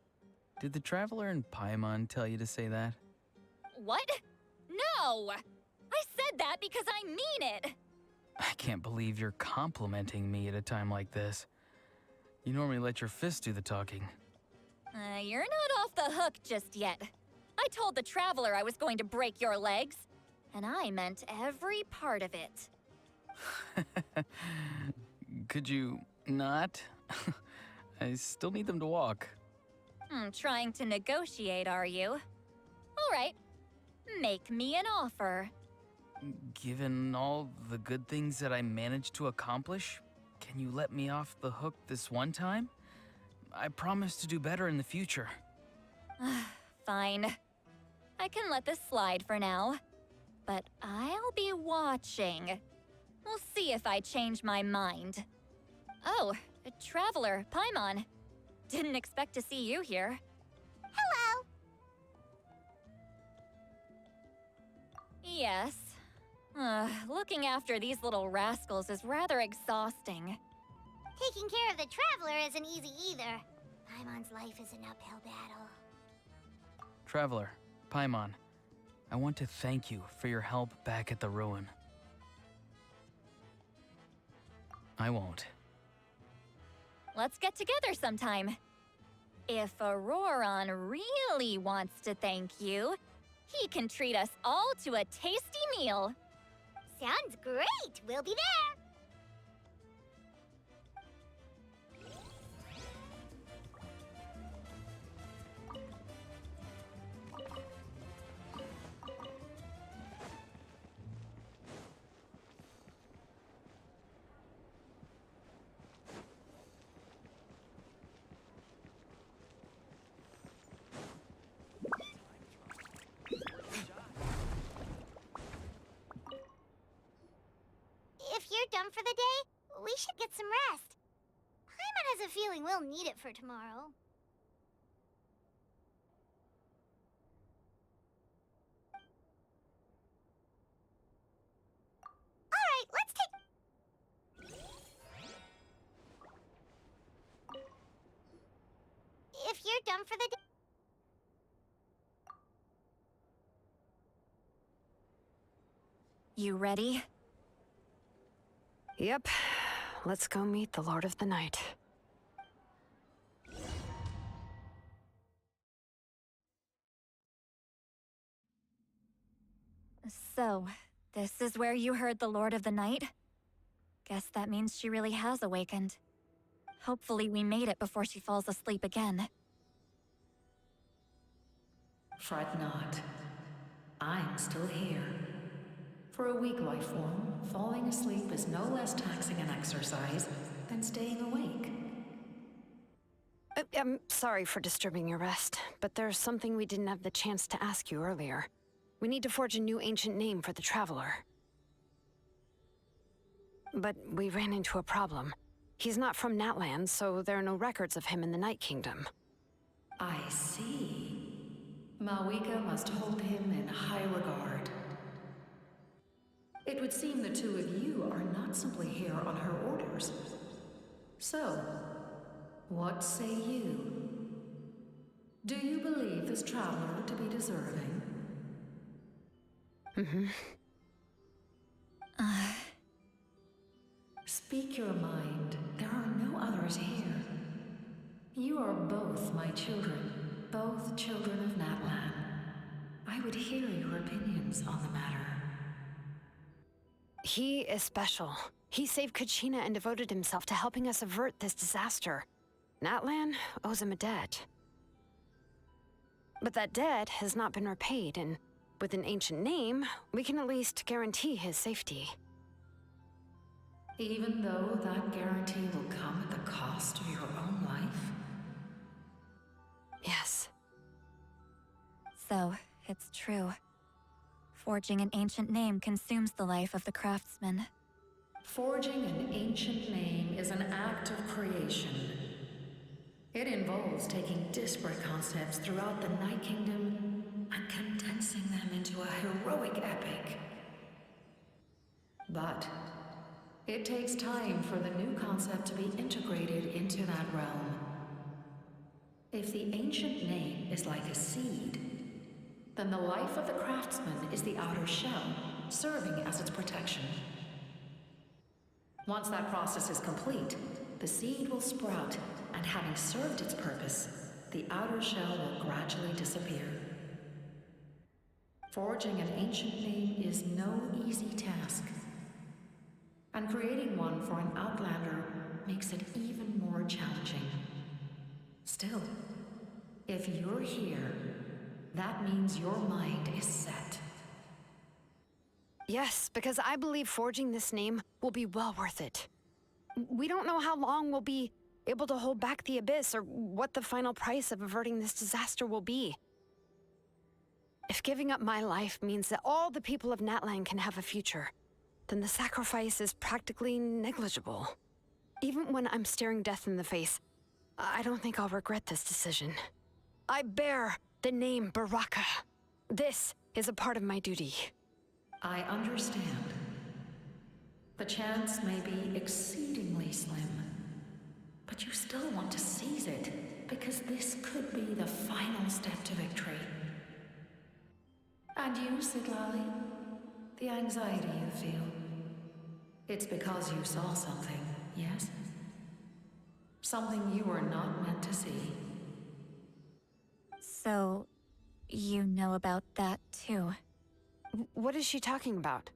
Did the Traveler in Paimon tell you to say that? What? No! I said that because I mean it! I can't believe you're complimenting me at a time like this. You normally let your fist do the talking. You're not off the hook just yet. I told the Traveler I was going to break your legs, and I meant every part of it. Could you not? I still need them to walk. Trying to negotiate, are you? All right. Make me an offer. Given all the good things that I managed to accomplish, can you let me off the hook this one time? I promise to do better in the future. Fine. I can let this slide for now. But I'll be watching. We'll see if I change my mind. Oh, Traveler, Paimon. Didn't expect to see you here. Hello! Yes. Looking after these little rascals is rather exhausting. Taking care of the Traveler isn't easy either. Paimon's life is an uphill battle. Traveler, Paimon, I want to thank you for your help back at the ruin. I won't. Let's get together sometime. If Auroron really wants to thank you, he can treat us all to a tasty meal. Sounds great! We'll be there! If you're done for the day, we should get some rest. Paimon has a feeling we'll need it for tomorrow. Alright, let's take... If you're done for the day... You ready? Yep. Let's go meet the Lord of the Night. So, this is where you heard the Lord of the Night? Guess that means she really has awakened. Hopefully we made it before she falls asleep again. Fret not. I'm still here. For a weak life form, falling asleep is no less taxing an exercise than staying awake. I'm sorry for disturbing your rest, but there's something we didn't have the chance to ask you earlier. We need to forge a new ancient name for the Traveler. But we ran into a problem. He's not from Natlan, so there are no records of him in the Night Kingdom. I see. Malwika must hold him in high regard. It would seem the two of you are not simply here on her orders. So, what say you? Do you believe this traveler to be deserving? Mm-hmm. Speak your mind. There are no others here. You are both my children, both children of Natlan. I would hear your opinions on the matter. He is special. He saved Kachina and devoted himself to helping us avert this disaster. Natlan owes him a debt. But that debt has not been repaid, and with an ancient name, we can at least guarantee his safety. Even though that guarantee will come at the cost of your own life? Yes. So, it's true. Forging an ancient name consumes the life of the craftsman. Forging an ancient name is an act of creation. It involves taking disparate concepts throughout the Night Kingdom and condensing them into a heroic epic. But it takes time for the new concept to be integrated into that realm. If the ancient name is like a seed, then the life of the craftsman is the outer shell, serving as its protection. Once that process is complete, the seed will sprout, and having served its purpose, the outer shell will gradually disappear. Forging an ancient name is no easy task, and creating one for an outlander makes it even more challenging. Still, if you're here, that means your mind is set. Yes, because I believe forging this name will be well worth it. We don't know how long we'll be able to hold back the Abyss or what the final price of averting this disaster will be. If giving up my life means that all the people of Natlan can have a future, then the sacrifice is practically negligible. Even when I'm staring death in the face, I don't think I'll regret this decision. I bear the name Baraka. This is a part of my duty. I understand. The chance may be exceedingly slim, but you still want to seize it, because this could be the final step to victory. And you, Siglali? The anxiety you feel. It's because you saw something, yes? Something you were not meant to see. So, you know about that too? What is she talking about?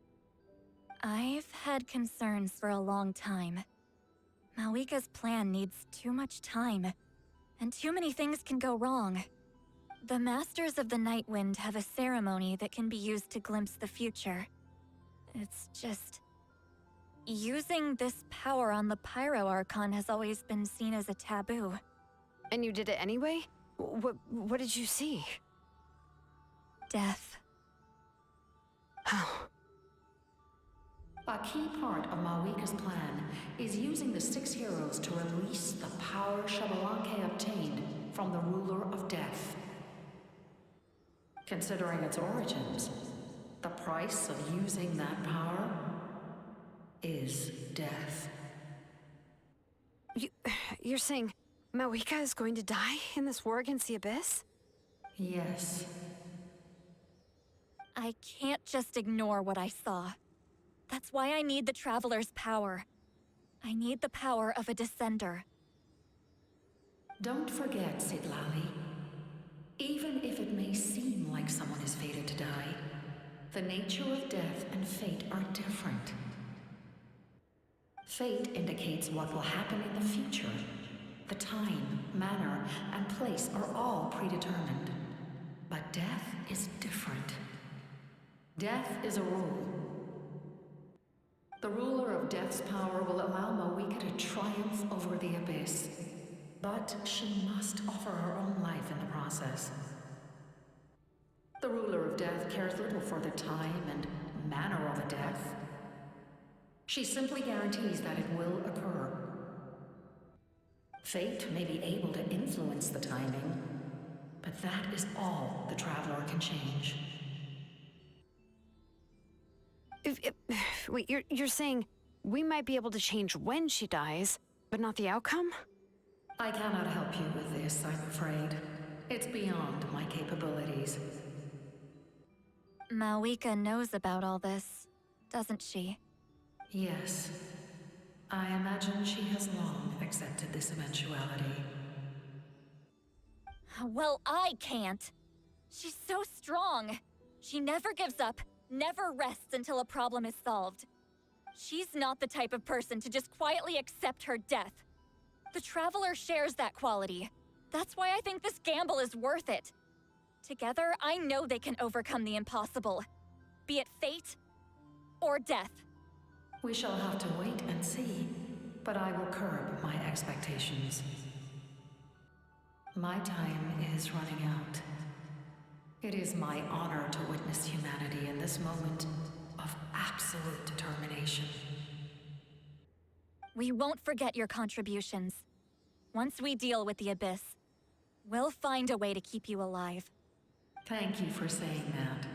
I've had concerns for a long time. Malika's plan needs too much time, and too many things can go wrong. The Masters of the Night Wind have a ceremony that can be used to glimpse the future. It's just... using this power on the Pyro Archon has always been seen as a taboo. And you did it anyway? What did you see? Death. How? A key part of Malika's plan is using the 6 heroes to release the power Xbalanque obtained from the ruler of death. Considering its origins, the price of using that power is death. You're saying Malika is going to die in this war against the Abyss? Yes. I can't just ignore what I saw. That's why I need the Traveler's power. I need the power of a Descender. Don't forget, Sidlali. Even if it may seem like someone is fated to die, the nature of death and fate are different. Fate indicates what will happen in the future. The time, manner, and place are all predetermined. But death is different. Death is a rule. The ruler of Death's power will allow Malika to triumph over the Abyss. But she must offer her own life in the process. The ruler of Death cares little for the time and manner of a death. She simply guarantees that it will occur. Fate may be able to influence the timing, but that is all the Traveler can change. Wait, you're saying we might be able to change when she dies, but not the outcome? I cannot help you with this, I'm afraid. It's beyond my capabilities. Malika knows about all this, doesn't she? Yes. I imagine she has long accepted this eventuality. Well, I can't. She's so strong. She never gives up, never rests until a problem is solved. She's not the type of person to just quietly accept her death. The Traveler shares that quality. That's why I think this gamble is worth it. Together, I know they can overcome the impossible. Be it fate or death. We shall have to wait and see, but I will curb my expectations. My time is running out. It is my honor to witness humanity in this moment of absolute determination. We won't forget your contributions. Once we deal with the Abyss, we'll find a way to keep you alive. Thank you for saying that,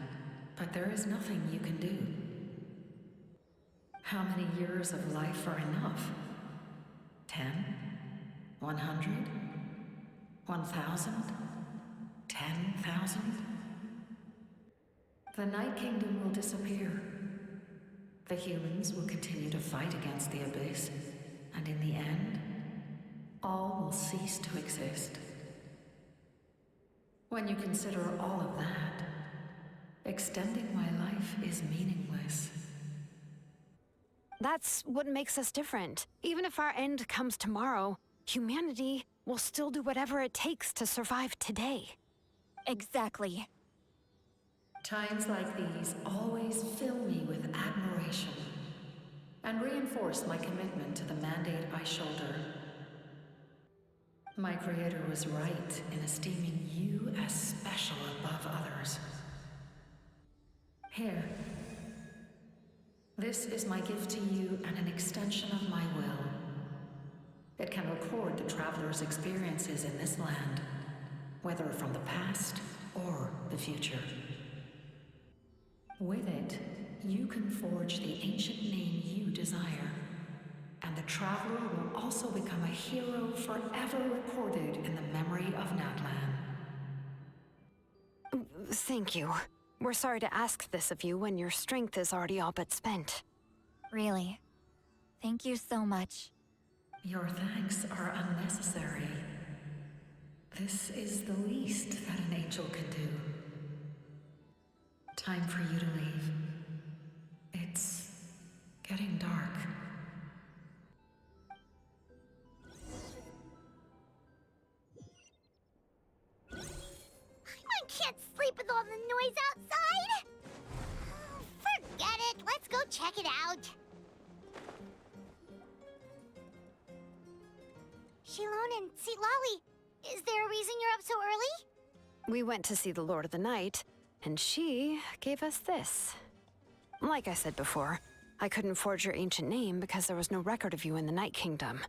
but there is nothing you can do. How many years of life are enough? 10? 100? 1,000? 10,000? The Night Kingdom will disappear. The humans will continue to fight against the Abyss, and in the end, all will cease to exist. When you consider all of that, extending my life is meaningless. That's what makes us different. Even if our end comes tomorrow, humanity will still do whatever it takes to survive today. Exactly. Times like these always fill me with admiration and reinforce my commitment to the mandate I shoulder. My Creator was right in esteeming you as special above others. Here. This is my gift to you and an extension of my will. It can record the Traveler's experiences in this land, whether from the past or the future. With it, you can forge the ancient name you desire, and the Traveler will also become a hero forever recorded in the memory of Natlan. Thank you. We're sorry to ask this of you when your strength is already all but spent. Really. Thank you so much. Your thanks are unnecessary. This is the least that an angel can do. Time for you to leave. It's check it out. Shilon and Lolly, is there a reason you're up so early? We went to see the Lord of the Night, and she gave us this. Like I said before, I couldn't forge your ancient name because there was no record of you in the Night Kingdom.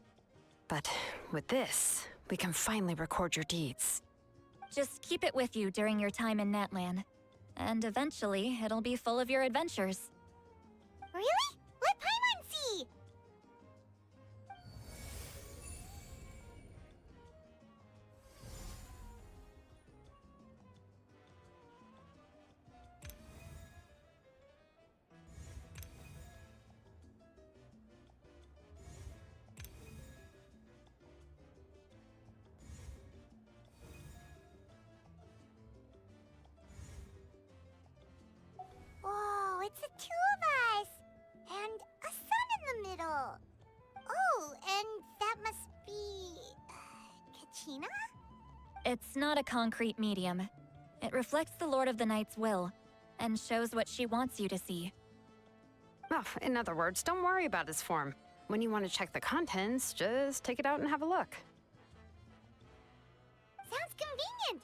But with this, we can finally record your deeds. Just keep it with you during your time in Natlan. And eventually, it'll be full of your adventures. Really? Let Paimon see! Whoa, it's the two of us! And a sun in the middle! Oh, and that must be... Kachina? It's not a concrete medium. It reflects the Lord of the Night's will, and shows what she wants you to see. Oh, in other words, don't worry about his form. When you want to check the contents, just take it out and have a look. Sounds convenient!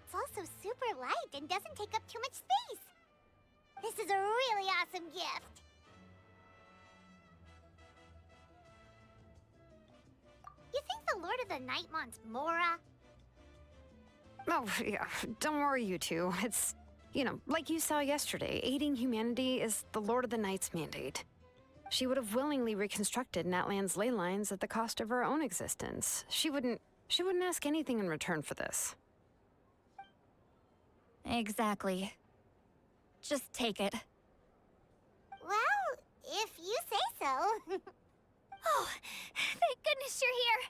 It's also super light and doesn't take up too much space. This is a really awesome gift. You think the Lord of the Night wants Mora? Oh, yeah, don't worry, you two. It's, like you saw yesterday, aiding humanity is the Lord of the Night's mandate. She would have willingly reconstructed Natlan's ley lines at the cost of her own existence. She wouldn't ask anything in return for this. Exactly. Just take it. Well, if you say so. Oh, thank goodness you're here.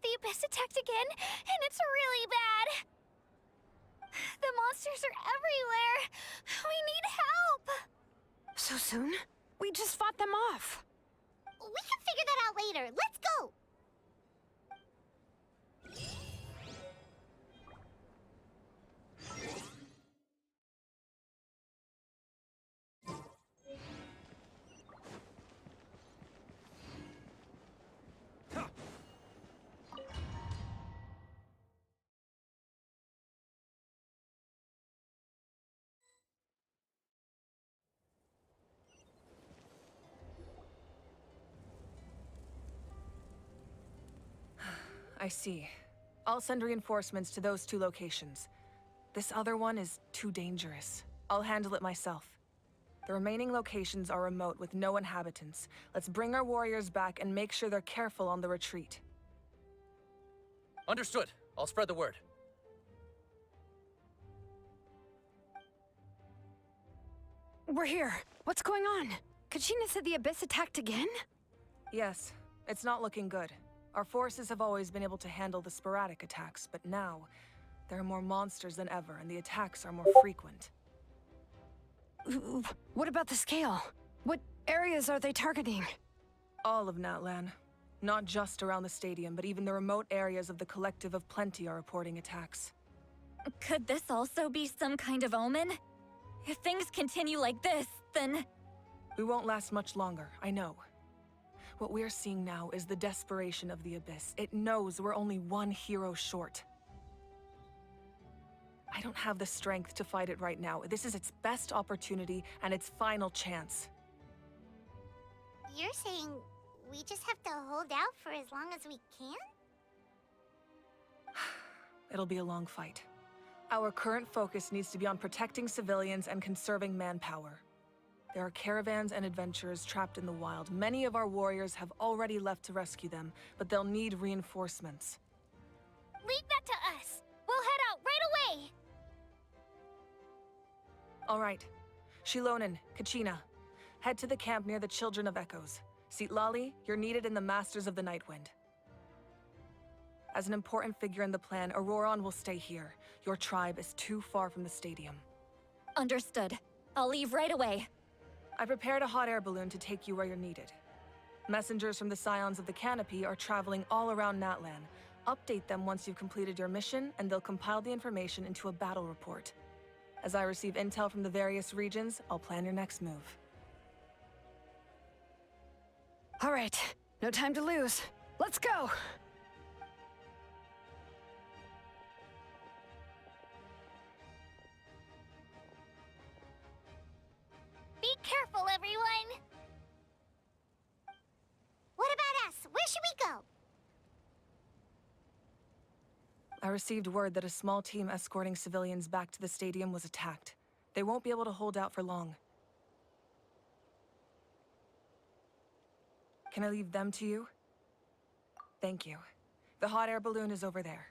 The Abyss attacked again, and it's really bad. The monsters are everywhere. We need help. So soon? We just fought them off. We can figure that out later. Let's go. I see. I'll send reinforcements to those 2 locations. This other one is too dangerous. I'll handle it myself. The remaining locations are remote with no inhabitants. Let's bring our warriors back and make sure they're careful on the retreat. Understood. I'll spread the word. We're here. What's going on? Kachina said the Abyss attacked again? Yes, it's not looking good. Our forces have always been able to handle the sporadic attacks, but now, there are more monsters than ever, and the attacks are more frequent. What about the scale? What areas are they targeting? All of Natlan. Not just around the stadium, but even the remote areas of the Collective of Plenty are reporting attacks. Could this also be some kind of omen? If things continue like this, then... We won't last much longer, I know. What we're seeing now is the desperation of the Abyss. It knows we're only one hero short. I don't have the strength to fight it right now. This is its best opportunity and its final chance. You're saying we just have to hold out for as long as we can? It'll be a long fight. Our current focus needs to be on protecting civilians and conserving manpower. There are caravans and adventurers trapped in the wild. Many of our warriors have already left to rescue them, but they'll need reinforcements. Leave that to us. We'll head out right away. All right. Shilonen, Kachina, head to the camp near the Children of Echoes. Lolly, you're needed in the Masters of the Nightwind. As an important figure in the plan, Auroron will stay here. Your tribe is too far from the stadium. Understood. I'll leave right away. I prepared a hot air balloon to take you where you're needed. Messengers from the Scions of the Canopy are traveling all around Natlan. Update them once you've completed your mission, and they'll compile the information into a battle report. As I receive intel from the various regions, I'll plan your next move. All right, no time to lose. Let's go! Be careful, everyone! What about us? Where should we go? I received word that a small team escorting civilians back to the stadium was attacked. They won't be able to hold out for long. Can I leave them to you? Thank you. The hot air balloon is over there.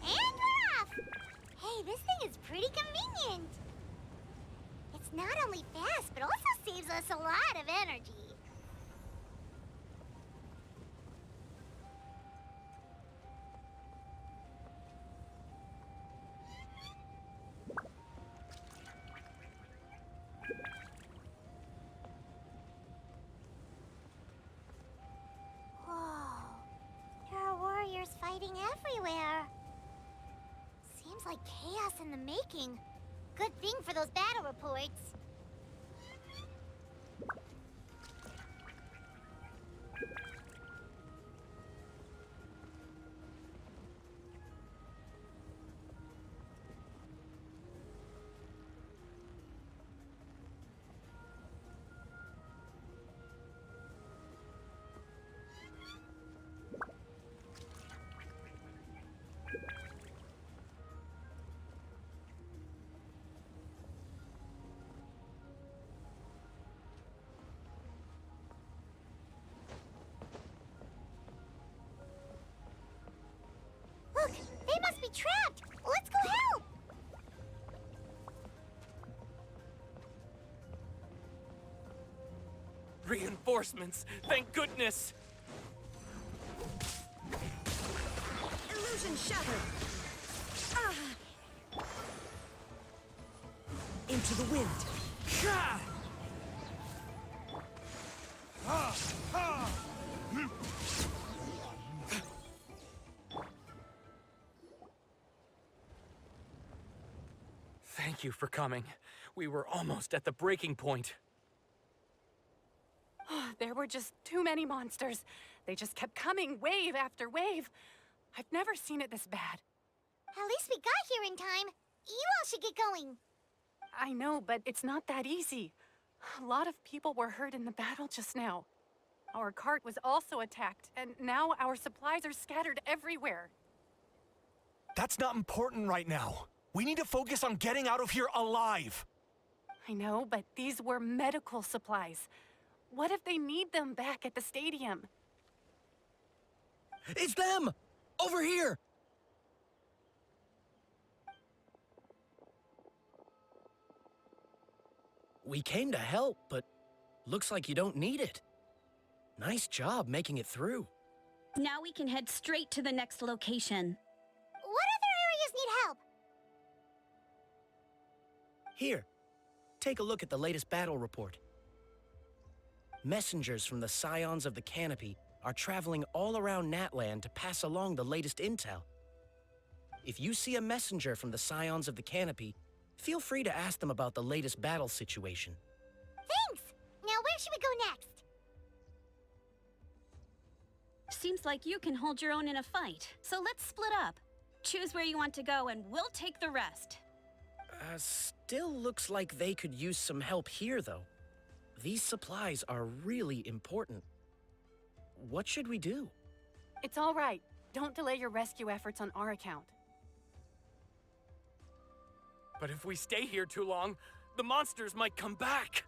And we're off! Hey, this thing is pretty convenient. It's not only fast, but also saves us a lot of energy. Whoa. There are warriors fighting everywhere. Seems like chaos in the making. Good thing for those battle reports. Look, they must be trapped. Let's go help. Reinforcements! Thank goodness! Illusion shattered! Ah! Into the wind. Thank you for coming. We were almost at the breaking point. There were just too many monsters. They just kept coming, wave after wave. I've never seen it this bad. At least we got here in time. You all should get going. I know, but it's not that easy. A lot of people were hurt in the battle just now. Our cart was also attacked, and now our supplies are scattered everywhere. That's not important right now. We need to focus on getting out of here alive. I know, but these were medical supplies. What if they need them back at the stadium? It's them! Over here! We came to help, but looks like you don't need it. Nice job making it through. Now we can head straight to the next location. What other areas need help? Here, take a look at the latest battle report. Messengers from the Scions of the Canopy are traveling all around Natlan to pass along the latest intel. If you see a messenger from the Scions of the Canopy, feel free to ask them about the latest battle situation. Thanks! Now where should we go next? Seems like you can hold your own in a fight, so let's split up. Choose where you want to go and we'll take the rest. Still looks like they could use some help here, though. These supplies are really important. What should we do? It's all right. Don't delay your rescue efforts on our account. But if we stay here too long, the monsters might come back.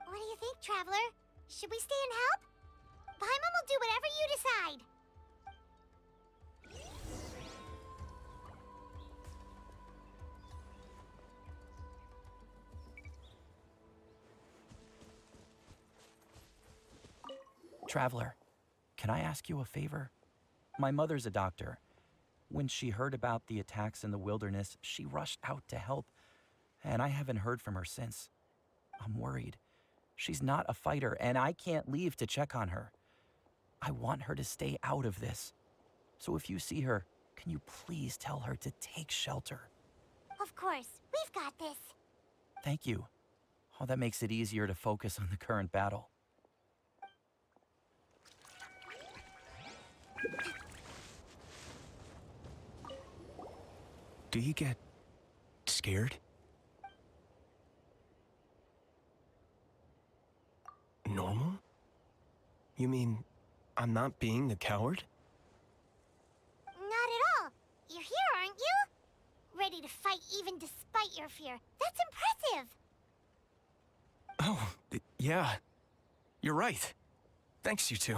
What do you think, Traveler? Should we stay and help? Paimon will do whatever you decide. Traveler, can I ask you a favor? My mother's a doctor. When she heard about the attacks in the wilderness, she rushed out to help, and I haven't heard from her since. I'm worried. She's not a fighter, and I can't leave to check on her. I want her to stay out of this. So if you see her, can you please tell her to take shelter? Of course, we've got this. Thank you. Oh, that makes it easier to focus on the current battle. Do you get scared? Normal? You mean I'm not being a coward? Not at all. You're here, aren't you? Ready to fight even despite your fear. That's impressive. Oh, yeah. You're right. Thanks, you two.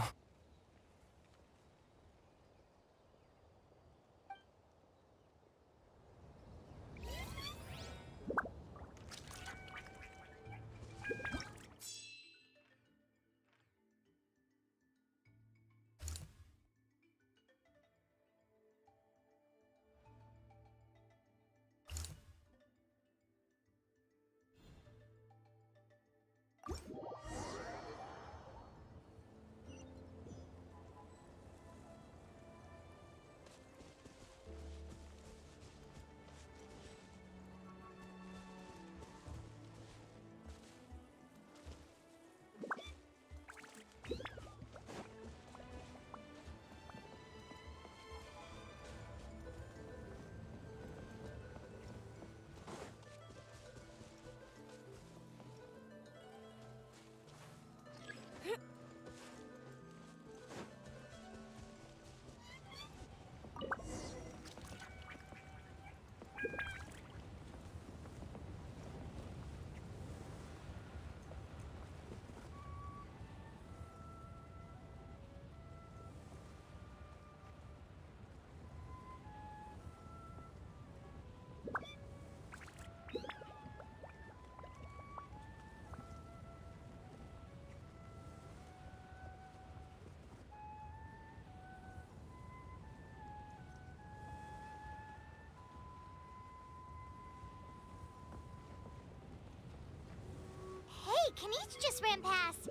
Hey, Kanish just ran past.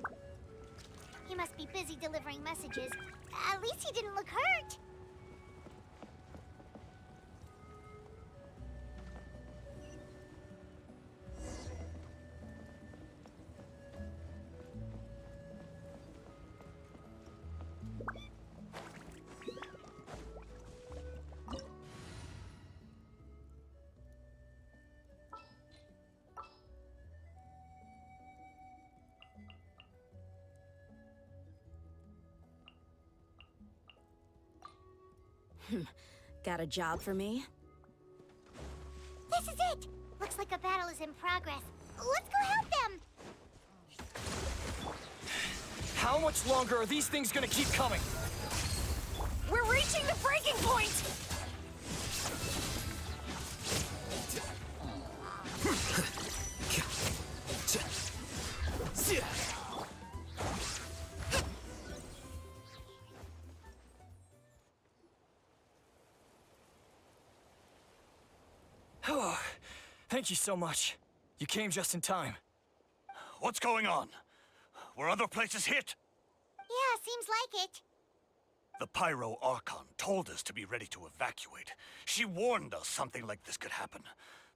He must be busy delivering messages. At least he didn't look hurt. Got a job for me? This is it! Looks like a battle is in progress. Let's go help them! How much longer are these things gonna keep coming? We're reaching the breaking point! Thank you so much. You came just in time. What's going on? Were other places hit? Yeah, seems like it. The Pyro Archon told us to be ready to evacuate. She warned us something like this could happen.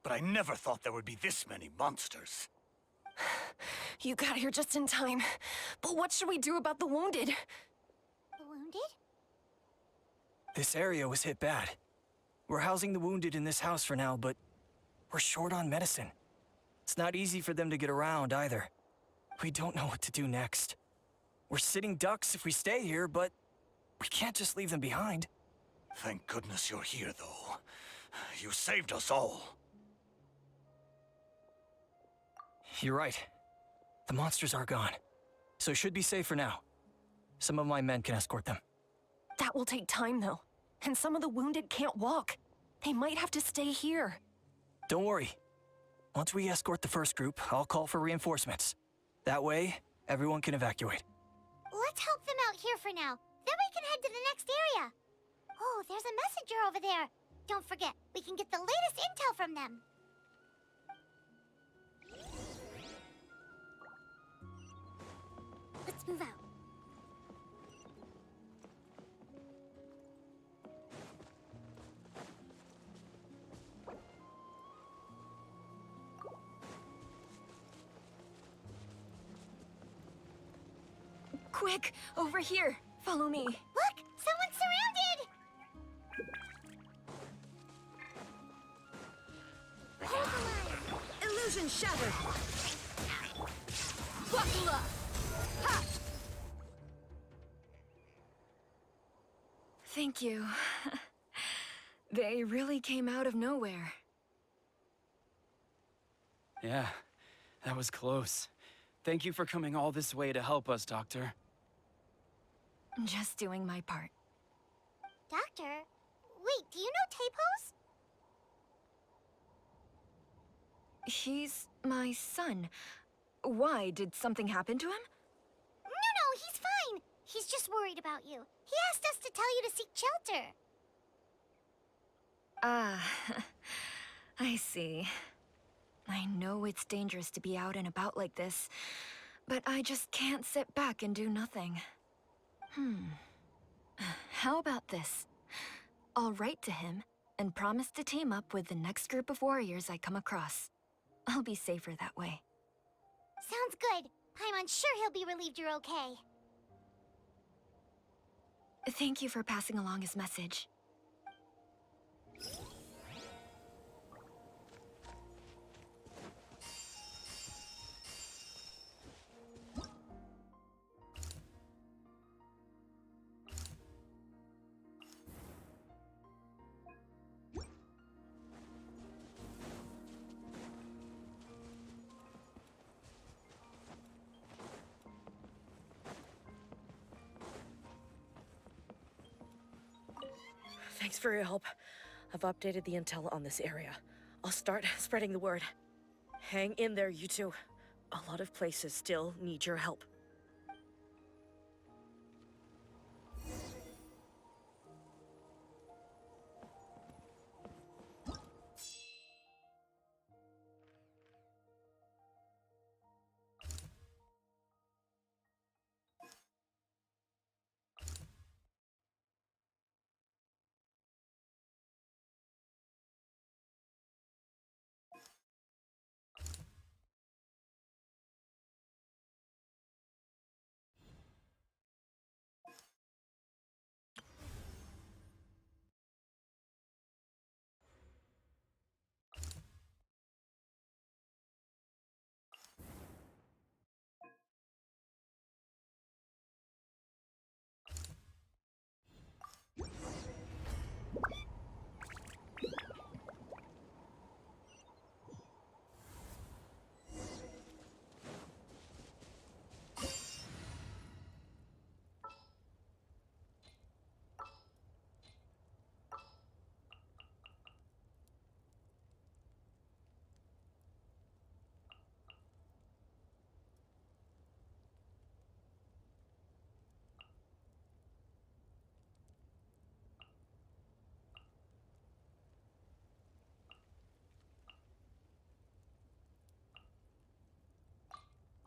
But I never thought there would be this many monsters. You got here just in time. But what should we do about the wounded? The wounded? This area was hit bad. We're housing the wounded in this house for now, but we're short on medicine. It's not easy for them to get around, either. We don't know what to do next. We're sitting ducks if we stay here, but we can't just leave them behind. Thank goodness you're here, though. You saved us all. You're right. The monsters are gone, so it should be safe for now. Some of my men can escort them. That will take time, though. And some of the wounded can't walk. They might have to stay here. Don't worry. Once we escort the first group, I'll call for reinforcements. That way, everyone can evacuate. Let's help them out here for now. Then we can head to the next area. Oh, there's a messenger over there. Don't forget, we can get the latest intel from them. Let's move out. Quick, over here. Follow me. Look, someone's surrounded! Hold the line. Illusion shattered. Wakula! Ha! Thank you. They really came out of nowhere. Yeah, that was close. Thank you for coming all this way to help us, Doctor. Just doing my part. Doctor? Wait, do you know Tapos? He's my son. Why? Did something happen to him? No, he's fine. He's just worried about you. He asked us to tell you to seek shelter. Ah, I see. I know it's dangerous to be out and about like this, but I just can't sit back and do nothing. How about this? I'll write to him and promise to team up with the next group of warriors I come across. I'll be safer that way. Sounds good. I'm unsure he'll be relieved you're okay. Thank you for passing along his message. Thanks for your help. I've updated the intel on this area. I'll start spreading the word. Hang in there, you two. A lot of places still need your help.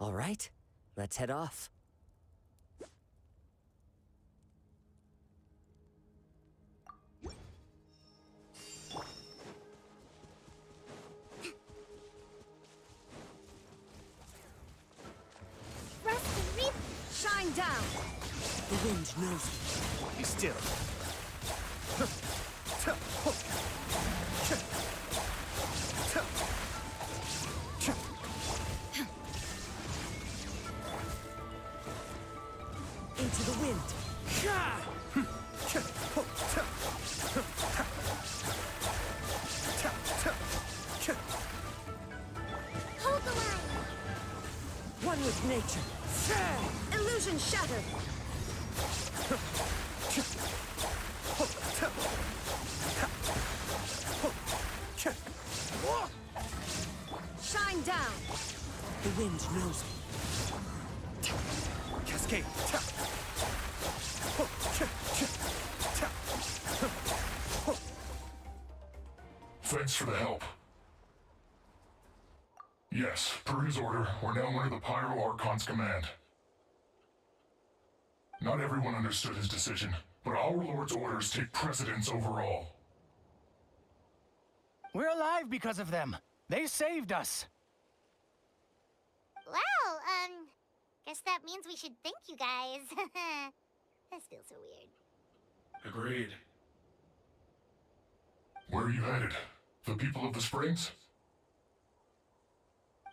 All right, let's head off. Rest and reap. Shine down. The wind knows you. Be still. One with nature. Illusion shattered. Shine down. The wind knows me. Cascade. Thanks for the help. Yes, per his order, we're now under the Pyro Archon's command. Not everyone understood his decision, but our Lord's orders take precedence over all. We're alive because of them. They saved us. Wow, guess that means we should thank you guys. This feels so weird. Agreed. Where are you headed? The people of the Springs?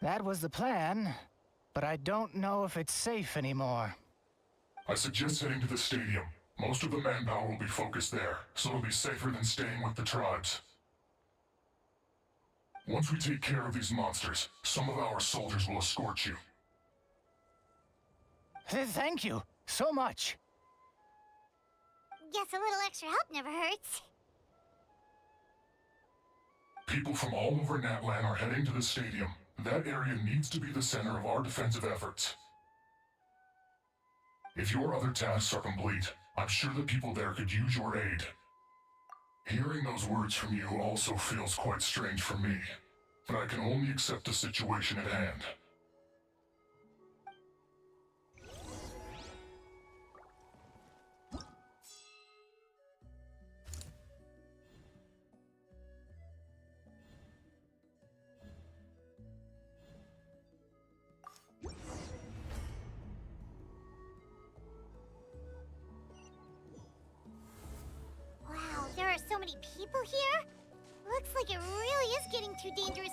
That was the plan, but I don't know if it's safe anymore. I suggest heading to the stadium. Most of the manpower will be focused there, so it'll be safer than staying with the tribes. Once we take care of these monsters, some of our soldiers will escort you. Thank you so much. Guess a little extra help never hurts. People from all over Natlan are heading to the stadium. That area needs to be the center of our defensive efforts. If your other tasks are complete, I'm sure the people there could use your aid. Hearing those words from you also feels quite strange for me, but I can only accept the situation at hand. Wow, there are so many people here? Looks like it really is getting too dangerous.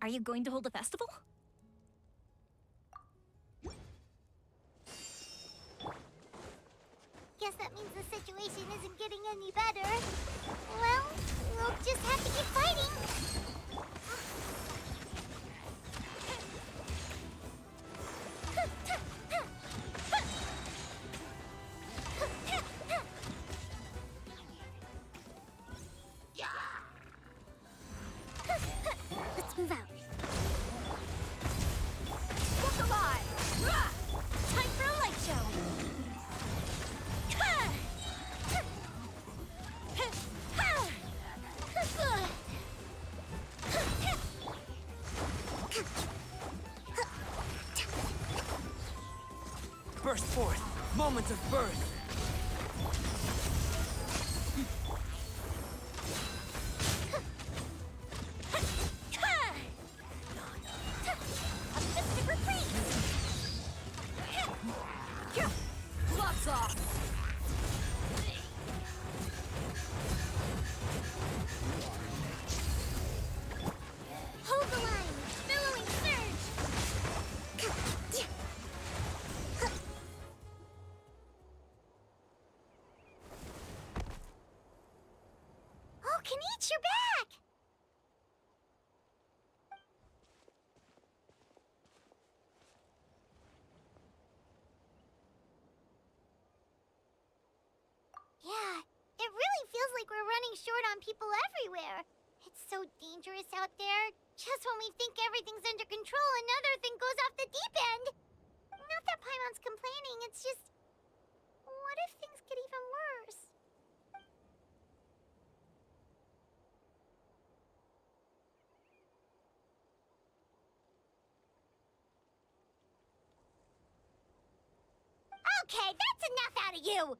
Are you going to hold a festival? Guess that means the situation isn't getting any better. Well, we'll just have to keep fighting. Let's move out. Look alive! Rah! Time for a light show! Burst forth. Moment of birth. Gloves off! Hold the line! Billowing surge! Oh, Kenichi, you're back! Yeah, it really feels like we're running short on people everywhere. It's so dangerous out there. Just when we think everything's under control, another thing goes off the deep end. Not that Paimon's complaining, it's just... What if things get even worse? Okay, that's enough out of you!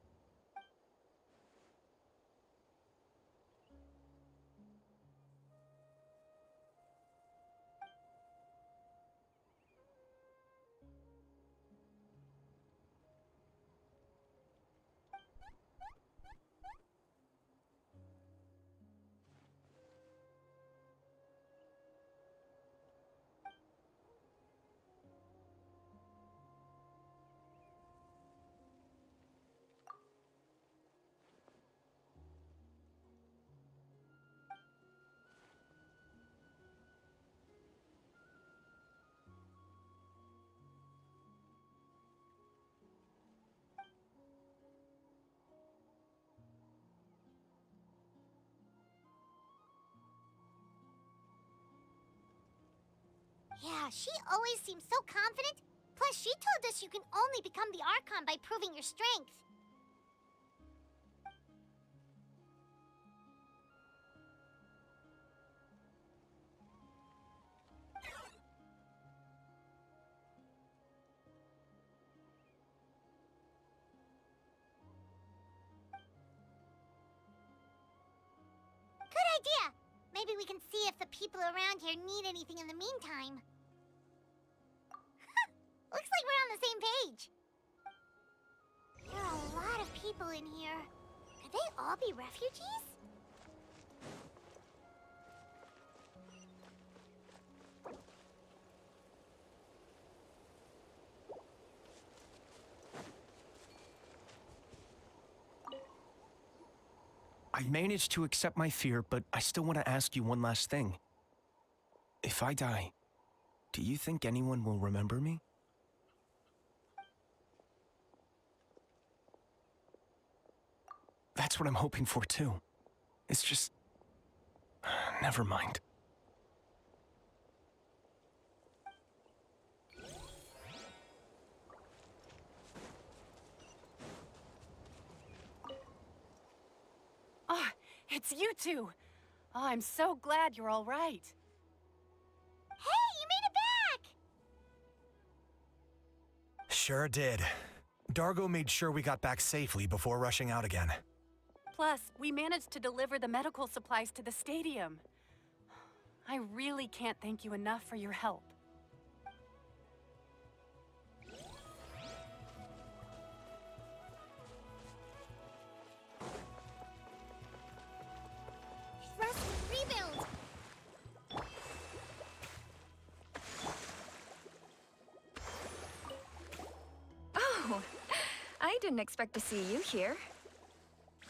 Yeah, she always seems so confident. Plus, she told us you can only become the Archon by proving your strength. Good idea! Maybe we can see if the people around here need anything in the meantime. Looks like we're on the same page. There are a lot of people in here. Could they all be refugees? I managed to accept my fear, but I still want to ask you one last thing. If I die, do you think anyone will remember me? That's what I'm hoping for, too. It's just... never mind. Oh, it's you two! Oh, I'm so glad you're all right. Hey, you made it back! Sure did. Dargo made sure we got back safely before rushing out again. Plus, we managed to deliver the medical supplies to the stadium. I really can't thank you enough for your help. Rest, rebuild! Oh, I didn't expect to see you here.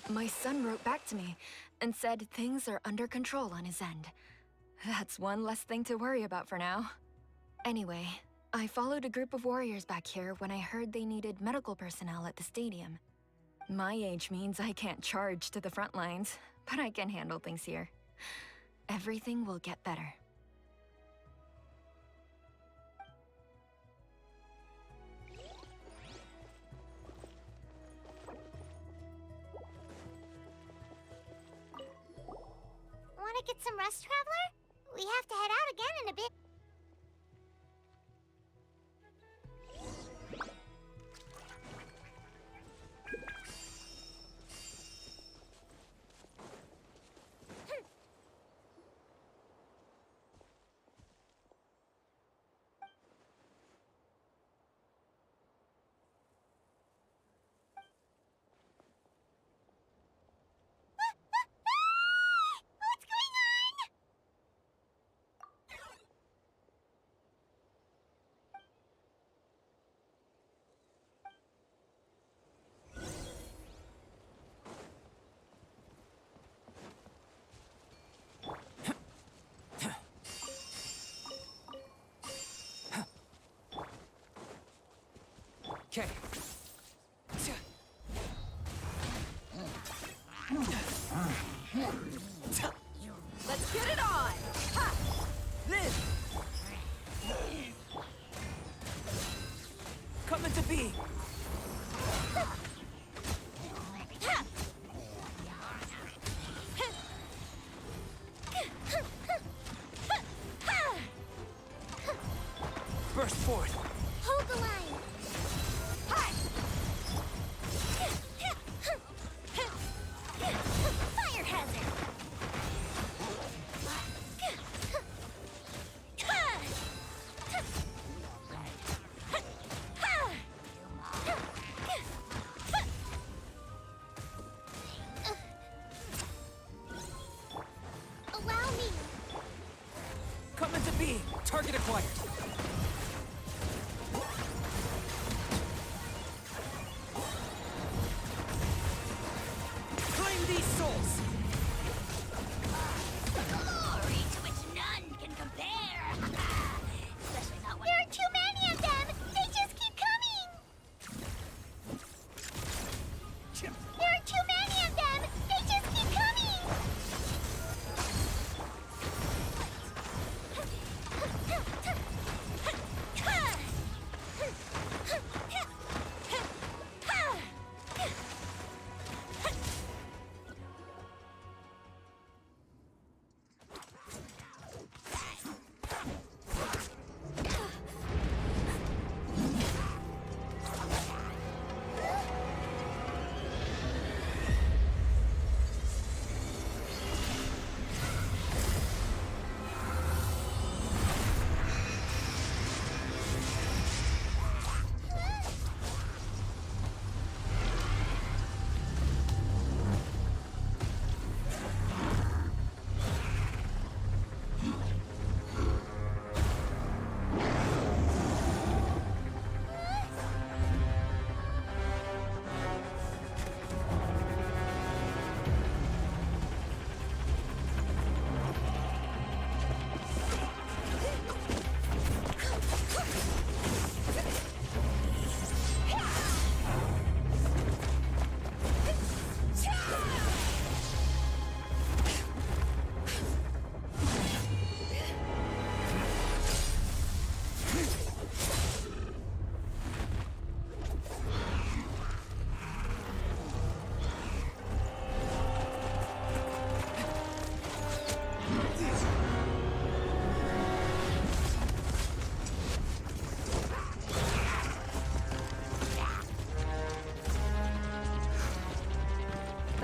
My son wrote back to me and said things are under control on his end. That's one less thing to worry about for now. Anyway, I followed a group of warriors back here when I heard they needed medical personnel at the stadium. My age means I can't charge to the front lines, but I can handle things here. Everything will get better. Want to get some rest, Traveler? We have to head out again in a bit. What's going on? Okay. Let's get it on! Ha! Live! Come into being! Burst forth! Hold the line. Fire hazard. Allow me. Come into being! Target acquired! Claim these souls! Glory to which none can compare. Especially not when there are too many of them. They just keep coming. There are too many of them. They just keep coming.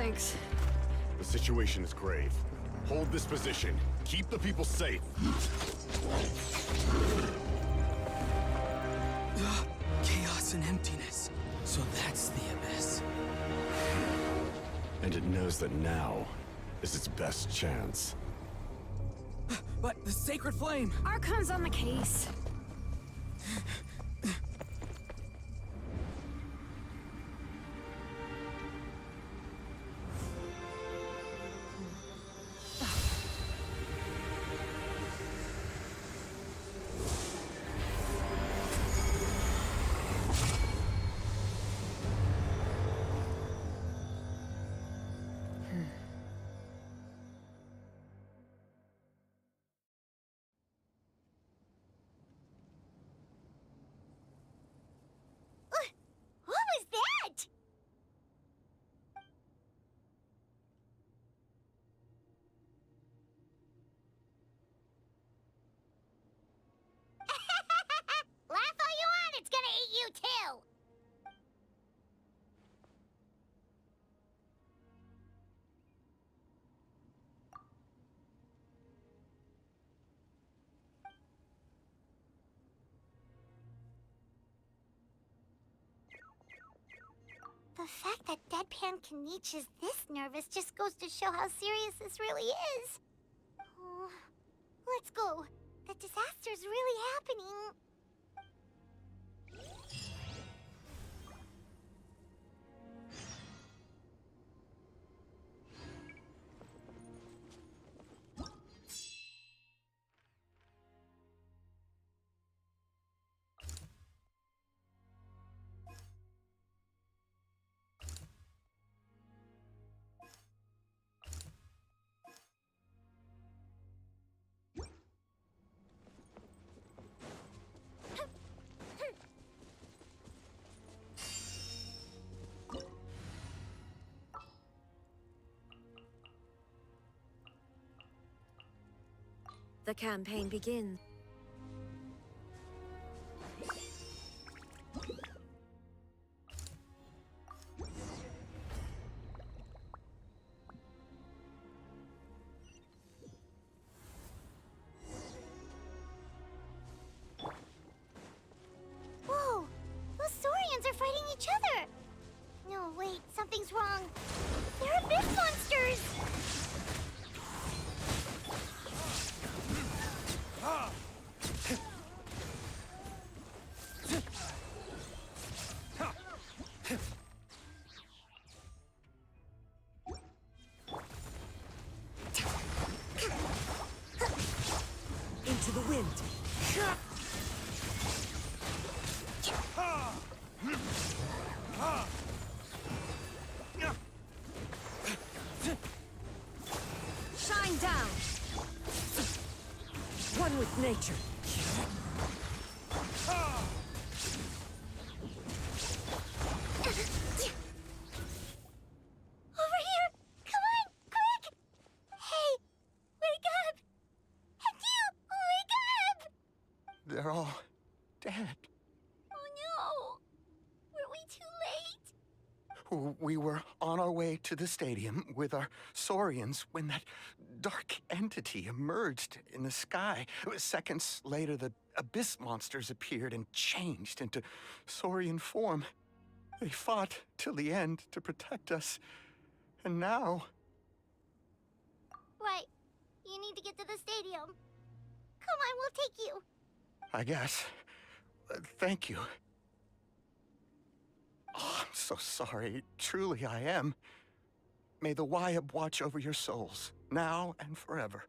Thanks. The situation is grave. Hold this position. Keep the people safe. Chaos and emptiness. So that's the abyss. And it knows that now is its best chance. But the sacred flame! Archon's on the case. What was that? Laugh all you want, it's gonna eat you too! The fact that Deadpan Kaniche is this nervous just goes to show how serious this really is. Oh, let's go. The disaster's really happening. The campaign begins. Whoa! Those Saurians are fighting each other! No, wait, something's wrong. They're abyss monsters! Into the wind. Shine down. One with nature. Over here! Come on, quick! Hey, wake up! And you, wake up! They're all dead. Oh no! Were we too late? We were on our way to the stadium with our Saurians when that dark entity emerged in the sky. Seconds later, the abyss monsters appeared and changed into Saurian form. They fought till the end to protect us. And now... Right. You need to get to the stadium. Come on, we'll take you. I guess. Thank you. Oh, I'm so sorry. Truly, I am. May the Wyab watch over your souls, now and forever.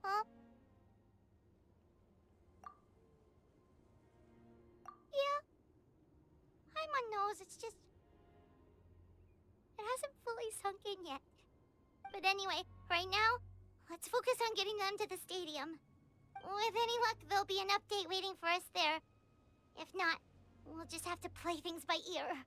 Huh? Yeah. Paimon knows, it's just... It hasn't fully sunk in yet. But anyway, right now, let's focus on getting them to the stadium. With any luck, there'll be an update waiting for us there. If not, we'll just have to play things by ear.